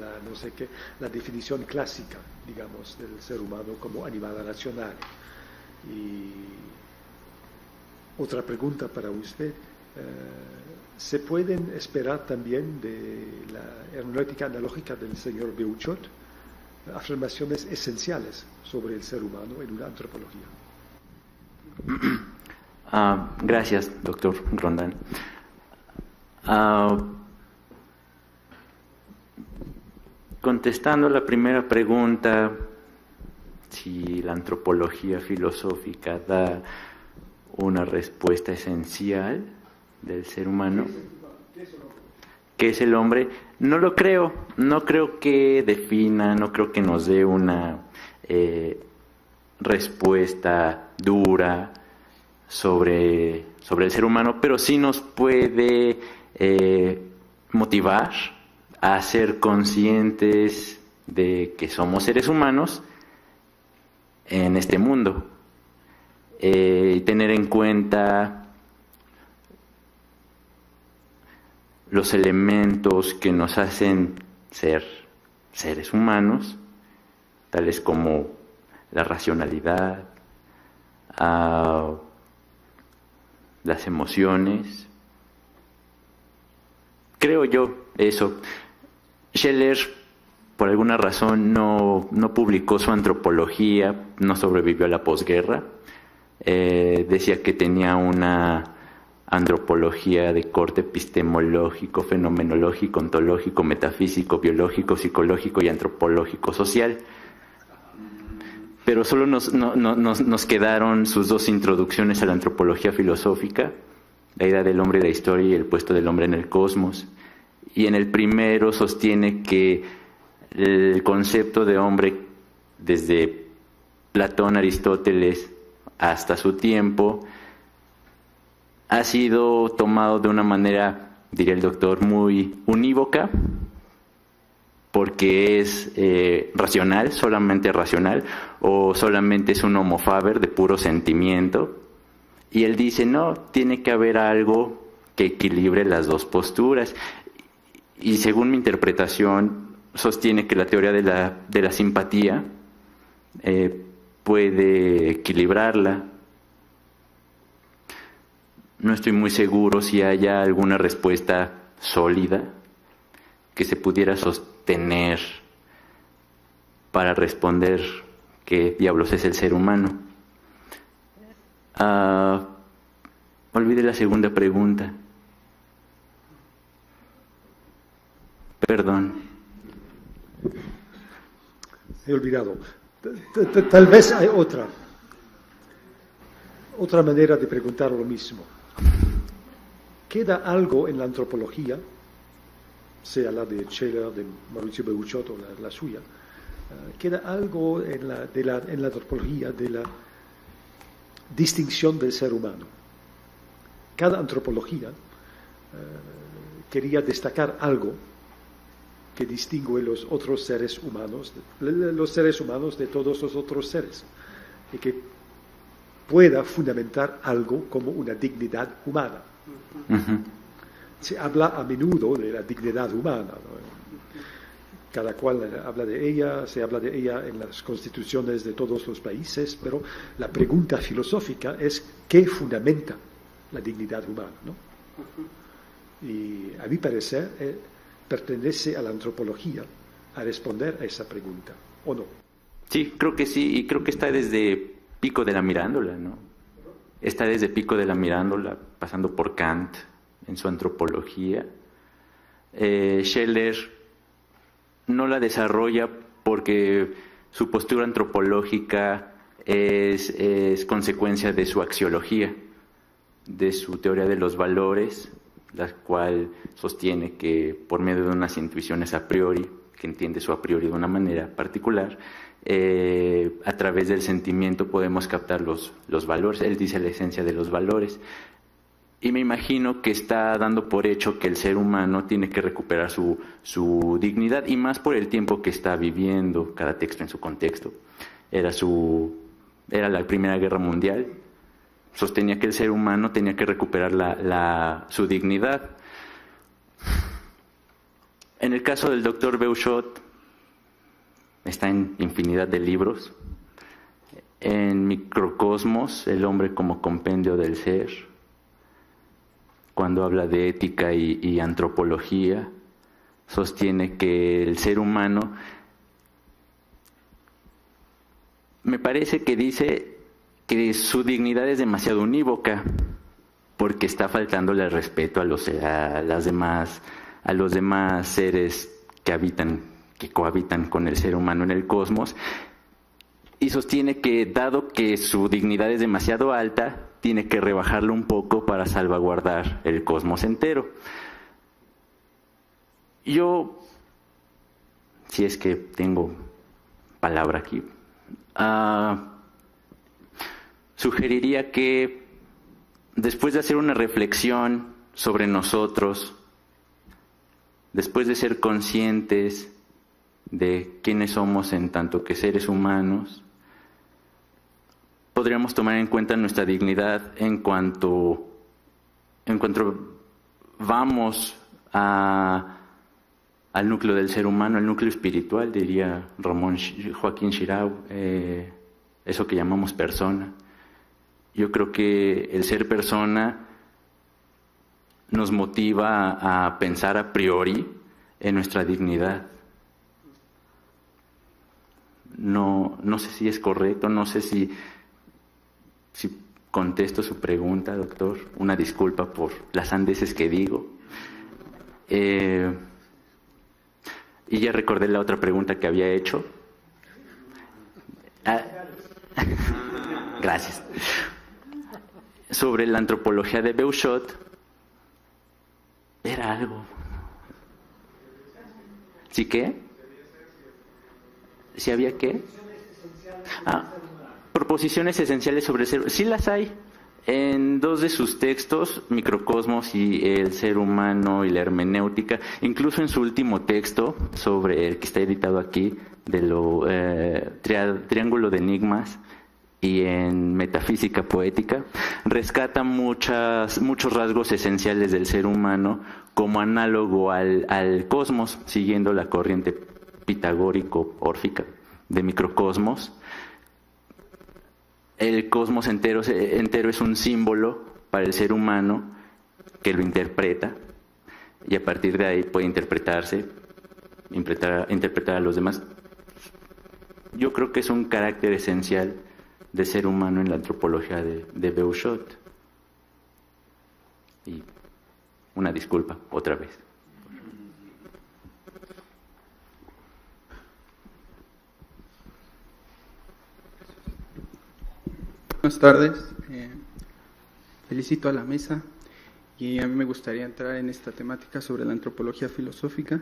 la definición clásica, digamos, del ser humano como animal racional. Y otra pregunta para usted, ¿se pueden esperar también de la hermenéutica analógica del señor Bouchot afirmaciones esenciales sobre el ser humano en una antropología? Gracias, doctor Rondán. Contestando la primera pregunta, si la antropología filosófica da una respuesta esencial del ser humano, ¿qué es el hombre? No lo creo, no creo que defina, no creo que nos dé una respuesta dura sobre el ser humano, pero sí nos puede motivar a ser conscientes de que somos seres humanos en este mundo y tener en cuenta los elementos que nos hacen ser seres humanos, tales como la racionalidad, las emociones. Creo yo eso. Scheler, por alguna razón, no publicó su antropología, no sobrevivió a la posguerra. Decía que tenía una antropología de corte epistemológico, fenomenológico, ontológico, metafísico, biológico, psicológico y antropológico social. Pero solo nos quedaron sus dos introducciones a la antropología filosófica la idea del hombre de la historia y el puesto del hombre en el cosmos. Y en el primero sostiene que el concepto de hombre, desde Platón, Aristóteles hasta su tiempo, ha sido tomado de una manera, diría el doctor, muy unívoca, porque es racional, solamente racional, o solamente es un homo faber de puro sentimiento. Y él dice, no, tiene que haber algo que equilibre las dos posturas. Y según mi interpretación, sostiene que la teoría de la simpatía puede equilibrarla. No estoy muy seguro si haya alguna respuesta sólida que se pudiera sostener para responder qué diablos es el ser humano. Olvidé la segunda pregunta. Perdón. He olvidado. Tal vez hay otra manera de preguntar lo mismo. ¿Queda algo en la antropología, sea la de Scheler, de Mauricio Beuchot o la suya, queda algo en la antropología de la distinción del ser humano? Cada antropología quería destacar algo que distingue los otros seres humanos, los seres humanos de todos los otros seres, y que pueda fundamentar algo como una dignidad humana. Uh-huh. Se habla a menudo de la dignidad humana, ¿no? Cada cual habla de ella, se habla de ella en las constituciones de todos los países, pero la pregunta filosófica es ¿qué fundamenta la dignidad humana? ¿No? Uh-huh. Y a mi parecer pertenece a la antropología a responder a esa pregunta, ¿o no? Sí, creo que sí, y creo que está desde Pico de la Mirandola, ¿no? Está desde Pico de la Mirandola, pasando por Kant en su antropología. Scheler no la desarrolla porque su postura antropológica es consecuencia de su axiología, de su teoría de los valores, la cual sostiene que por medio de unas intuiciones a priori, que entiende su a priori de una manera particular, a través del sentimiento podemos captar los valores. Él dice la esencia de los valores. Y me imagino que está dando por hecho que el ser humano tiene que recuperar su dignidad, y más por el tiempo que está viviendo, cada texto en su contexto. Era la Primera Guerra Mundial. Sostenía que el ser humano tenía que recuperar su dignidad. En el caso del doctor Beuchot, está en infinidad de libros. En Microcosmos, el hombre como compendio del ser, cuando habla de ética y antropología, sostiene que el ser humano, me parece que dice que su dignidad es demasiado unívoca, porque está faltándole el respeto a los demás seres que cohabitan con el ser humano en el cosmos, y sostiene que, dado que su dignidad es demasiado alta, tiene que rebajarlo un poco para salvaguardar el cosmos entero. Yo, si es que tengo palabra aquí, sugeriría que después de hacer una reflexión sobre nosotros, después de ser conscientes de quiénes somos en tanto que seres humanos, podríamos tomar en cuenta nuestra dignidad en cuanto vamos al núcleo del ser humano, al núcleo espiritual, diría Joaquín Xirau, eso que llamamos persona. Yo creo que el ser persona nos motiva a pensar a priori en nuestra dignidad. No sé si es correcto, no sé si contesto su pregunta, doctor. Una disculpa por las sandeces que digo. Y ya recordé la otra pregunta que había hecho. Gracias. Sobre la antropología de Beuchot, Era algo. ¿Sí qué? ¿Sí había qué? Proposiciones esenciales sobre el ser. Sí las hay. En dos de sus textos, Microcosmos y el ser humano y la hermenéutica, incluso en su último texto, sobre el que está editado aquí, de lo Triángulo de Enigmas, y en Metafísica Poética, rescata muchos rasgos esenciales del ser humano como análogo al cosmos, siguiendo la corriente pitagórico-órfica de Microcosmos. El cosmos entero es un símbolo para el ser humano que lo interpreta, y a partir de ahí puede interpretar a los demás. Yo creo que es un carácter esencial del ser humano en la antropología de Beuchot. Y una disculpa, otra vez. Buenas tardes, felicito a la mesa y a mí me gustaría entrar en esta temática sobre la antropología filosófica.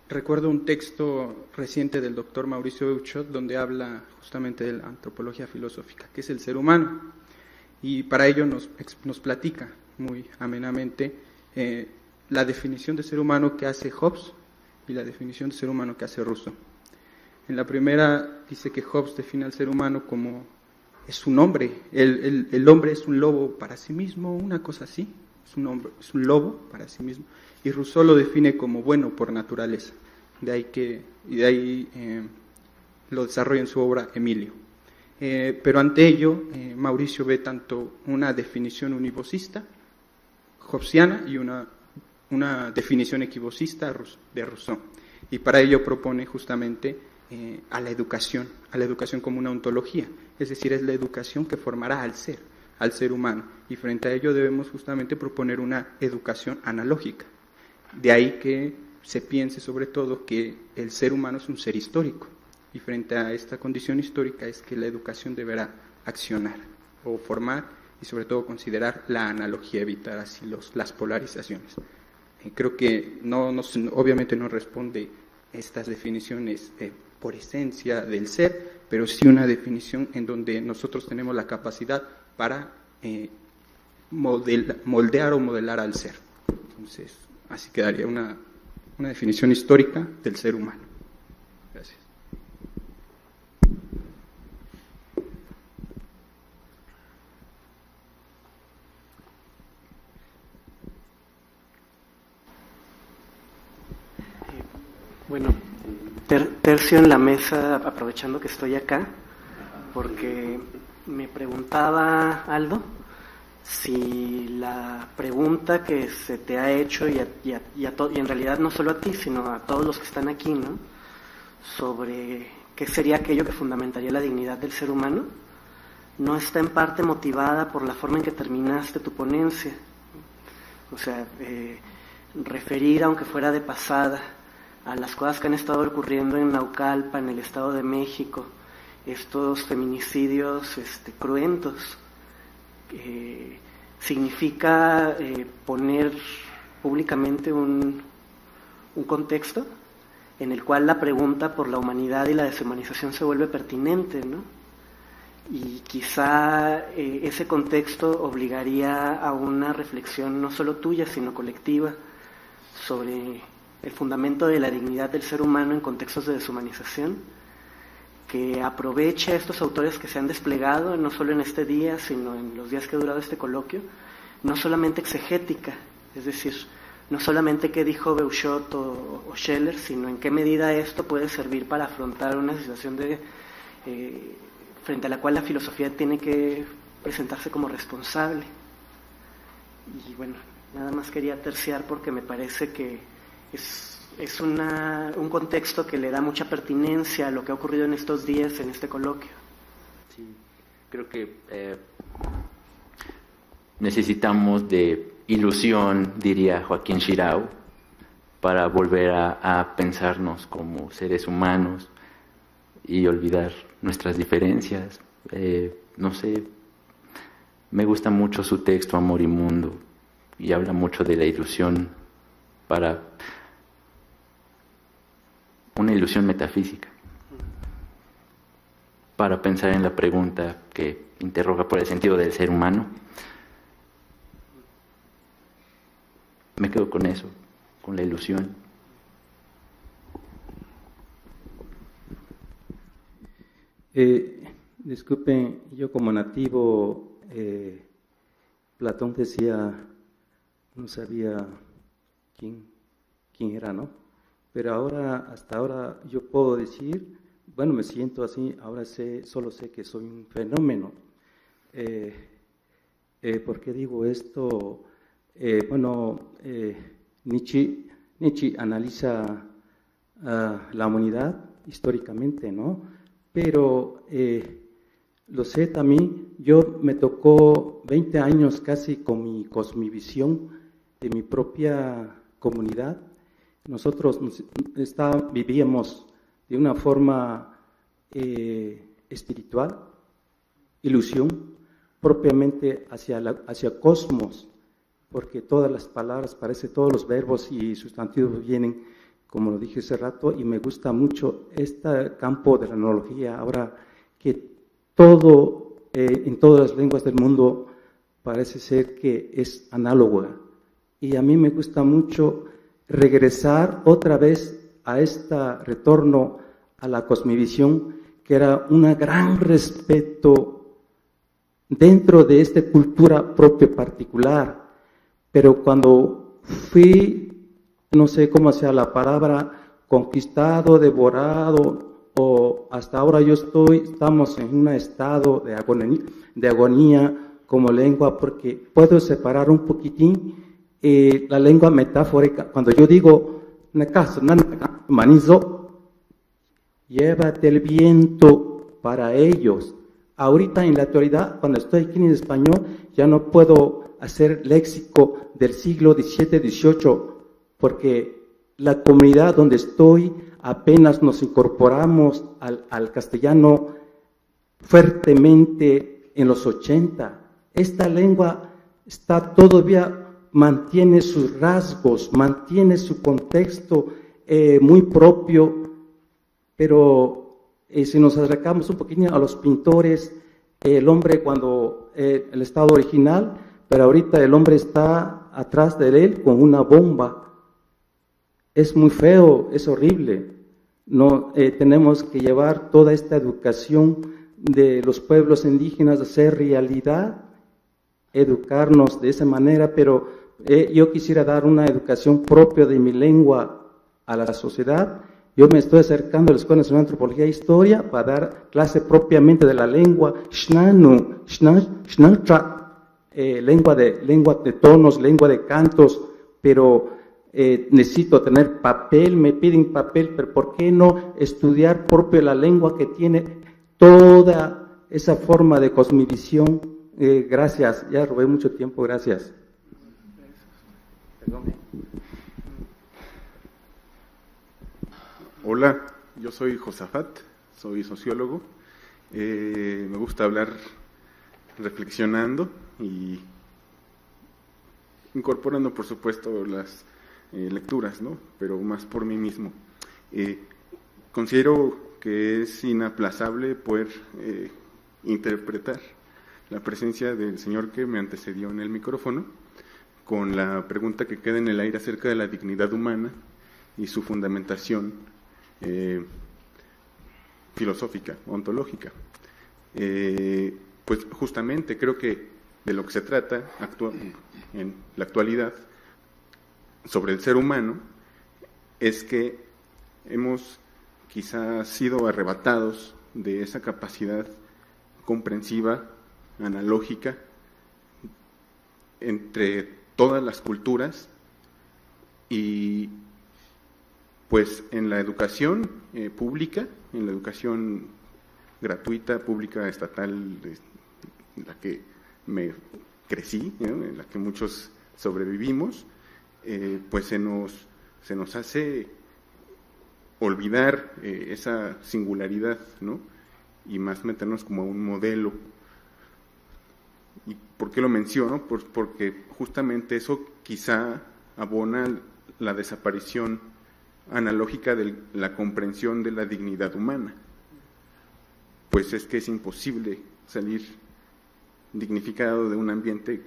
Recuerdo un texto reciente del doctor Mauricio Beuchot donde habla justamente de la antropología filosófica, que es el ser humano, y para ello nos platica muy amenamente la definición de ser humano que hace Hobbes y la definición de ser humano que hace Rousseau. En la primera dice que Hobbes define al ser humano como es un hombre, el hombre es un lobo para sí mismo, una cosa así, es un lobo para sí mismo, y Rousseau lo define como bueno por naturaleza, de ahí lo desarrolla en su obra Emilio. Pero ante ello, Mauricio ve tanto una definición univocista, hobbesiana, y una definición equivocista de Rousseau, y para ello propone justamente a la educación como una ontología, es decir, es la educación que formará al ser humano, y frente a ello debemos justamente proponer una educación analógica. De ahí que se piense sobre todo que el ser humano es un ser histórico, y frente a esta condición histórica es que la educación deberá accionar o formar y sobre todo considerar la analogía, evitar así las polarizaciones. Creo que obviamente no responde estas definiciones por esencia del ser, pero sí una definición en donde nosotros tenemos la capacidad para moldear o modelar al ser. Entonces, así quedaría una definición histórica del ser humano. Gracias. Bueno, tercio en la mesa, aprovechando que estoy acá, porque me preguntaba Aldo si la pregunta que se te ha hecho y en realidad no solo a ti, sino a todos los que están aquí, ¿no?, sobre qué sería aquello que fundamentaría la dignidad del ser humano, no está en parte motivada por la forma en que terminaste tu ponencia. O sea, referir, aunque fuera de pasada, a las cosas que han estado ocurriendo en Naucalpan, en el Estado de México, estos feminicidios cruentos, significa poner públicamente un contexto en el cual la pregunta por la humanidad y la deshumanización se vuelve pertinente, ¿no? Y quizá ese contexto obligaría a una reflexión no solo tuya, sino colectiva, sobre el fundamento de la dignidad del ser humano en contextos de deshumanización, que aproveche a estos autores que se han desplegado, no solo en este día, sino en los días que ha durado este coloquio, no solamente exegética, es decir, no solamente qué dijo Beuchot o Scheller, sino en qué medida esto puede servir para afrontar una situación frente a la cual la filosofía tiene que presentarse como responsable. Y bueno, nada más quería terciar porque me parece que es un contexto que le da mucha pertinencia a lo que ha ocurrido en estos días, en este coloquio. Sí, creo que necesitamos de ilusión, diría Joaquín Xirau, para volver a pensarnos como seres humanos y olvidar nuestras diferencias. No sé, me gusta mucho su texto Amor y Mundo, y habla mucho de la ilusión para una ilusión metafísica, para pensar en la pregunta que interroga por el sentido del ser humano. Me quedo con eso, con la ilusión. Disculpen, yo como nativo, Platón decía, no sabía quién era, ¿no? Pero ahora, hasta ahora, yo puedo decir, bueno, me siento así, ahora solo sé que soy un fenómeno. ¿Por qué digo esto? Nietzsche analiza la humanidad históricamente, ¿no? Pero lo sé también, yo me tocó 20 años casi con mi cosmovisión de mi propia comunidad. Nosotros vivíamos de una forma espiritual, ilusión, propiamente hacia cosmos, porque todas las palabras, parece todos los verbos y sustantivos vienen, como lo dije hace rato, y me gusta mucho este campo de la analogía, ahora que todo, en todas las lenguas del mundo, parece ser que es análoga. Y a mí me gusta mucho regresar otra vez a este retorno a la cosmovisión, que era un gran respeto dentro de esta cultura propia particular. Pero cuando fui, no sé cómo sea la palabra, conquistado, devorado, o hasta ahora estamos en un estado de agonía como lengua, porque puedo separar un poquitín la lengua metafórica. Cuando yo digo, manizo, llévate el viento para ellos. Ahorita en la actualidad, cuando estoy aquí en español, ya no puedo hacer léxico del siglo XVII, XVIII, porque la comunidad donde estoy apenas nos incorporamos al castellano fuertemente en los 80. Esta lengua está todavía, mantiene sus rasgos, mantiene su contexto muy propio, pero si nos acercamos un poquito a los pintores, el hombre cuando el estado original, pero ahorita el hombre está atrás de él con una bomba. Es muy feo, es horrible. No, tenemos que llevar toda esta educación de los pueblos indígenas a hacer realidad, educarnos de esa manera, pero yo quisiera dar una educación propia de mi lengua a la sociedad. Yo me estoy acercando a la Escuela Nacional de Antropología e Historia para dar clase propiamente de la lengua lengua de tonos, lengua de cantos, pero necesito tener papel, me piden papel, pero ¿por qué no estudiar propio la lengua que tiene toda esa forma de cosmovisión? Gracias, ya robé mucho tiempo, gracias. Hola, yo soy Josafat, soy sociólogo. Me gusta hablar reflexionando y incorporando, por supuesto, las lecturas, ¿no? Pero más por mí mismo. Considero que es inaplazable poder interpretar la presencia del señor que me antecedió en el micrófono con la pregunta que queda en el aire acerca de la dignidad humana y su fundamentación filosófica, ontológica. Pues justamente creo que de lo que se trata en la actualidad sobre el ser humano es que hemos quizás sido arrebatados de esa capacidad comprensiva, analógica, entre todas las culturas, y pues en la educación pública, en la educación gratuita, pública, estatal, en la que me crecí, ¿no? En la que muchos sobrevivimos, pues se nos hace olvidar esa singularidad, ¿no? Y más meternos como a un modelo. Y ¿Por qué lo menciono? Porque justamente eso quizá abona la desaparición analógica de la comprensión de la dignidad humana. Pues es que es imposible salir dignificado de un ambiente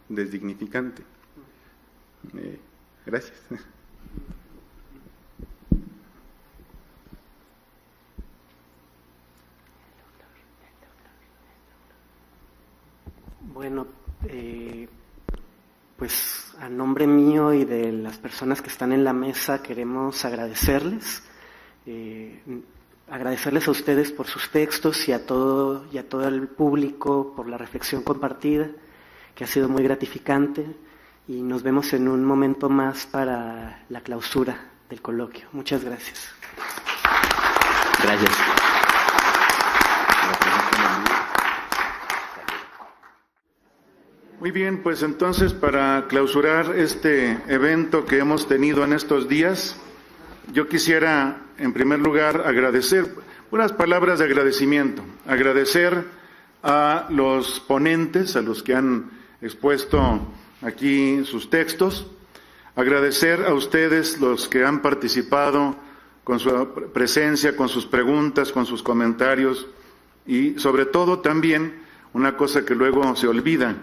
desdignificante. Gracias. Bueno, pues a nombre mío y de las personas que están en la mesa queremos agradecerles a ustedes por sus textos y a todo el público por la reflexión compartida, que ha sido muy gratificante, y nos vemos en un momento más para la clausura del coloquio. Muchas gracias. Gracias. Muy bien, pues entonces para clausurar este evento que hemos tenido en estos días, yo quisiera en primer lugar agradecer, unas palabras de agradecimiento, agradecer a los ponentes, a los que han expuesto aquí sus textos, agradecer a ustedes los que han participado con su presencia, con sus preguntas, con sus comentarios, y sobre todo también una cosa que luego se olvida.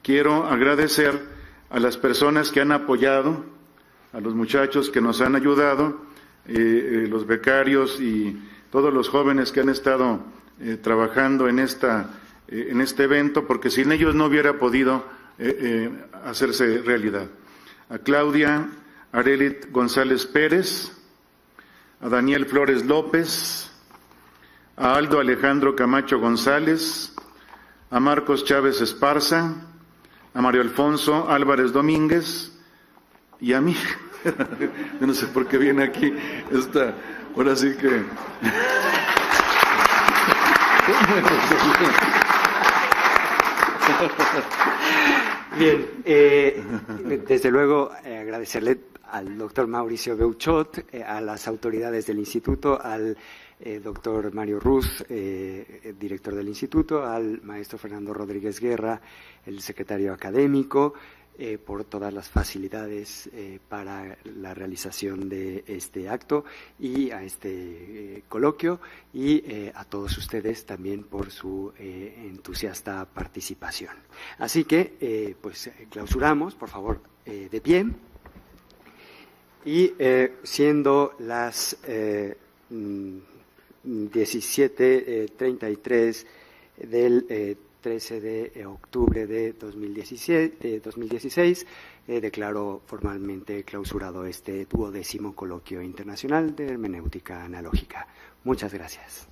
Quiero agradecer a las personas que han apoyado, a los muchachos que nos han ayudado, los becarios y todos los jóvenes que han estado trabajando en este evento, porque sin ellos no hubiera podido hacerse realidad. A Claudia Arelit González Pérez, a Daniel Flores López, a Aldo Alejandro Camacho González, a Marcos Chávez Esparza, a Mario Alfonso Álvarez Domínguez y a mí. Yo no sé por qué viene aquí ahora sí que... Bien, desde luego agradecerle al doctor Mauricio Beuchot, a las autoridades del instituto, al doctor Mario Ruz, director del instituto, al maestro Fernando Rodríguez Guerra, el secretario académico, por todas las facilidades para la realización de este acto y a este coloquio, y a todos ustedes también por su entusiasta participación. Así que, pues clausuramos, por favor, de pie, y siendo las 17:33 del 13 de octubre de 2016, declaro formalmente clausurado este 12º Coloquio Internacional de Hermenéutica Analógica. Muchas gracias.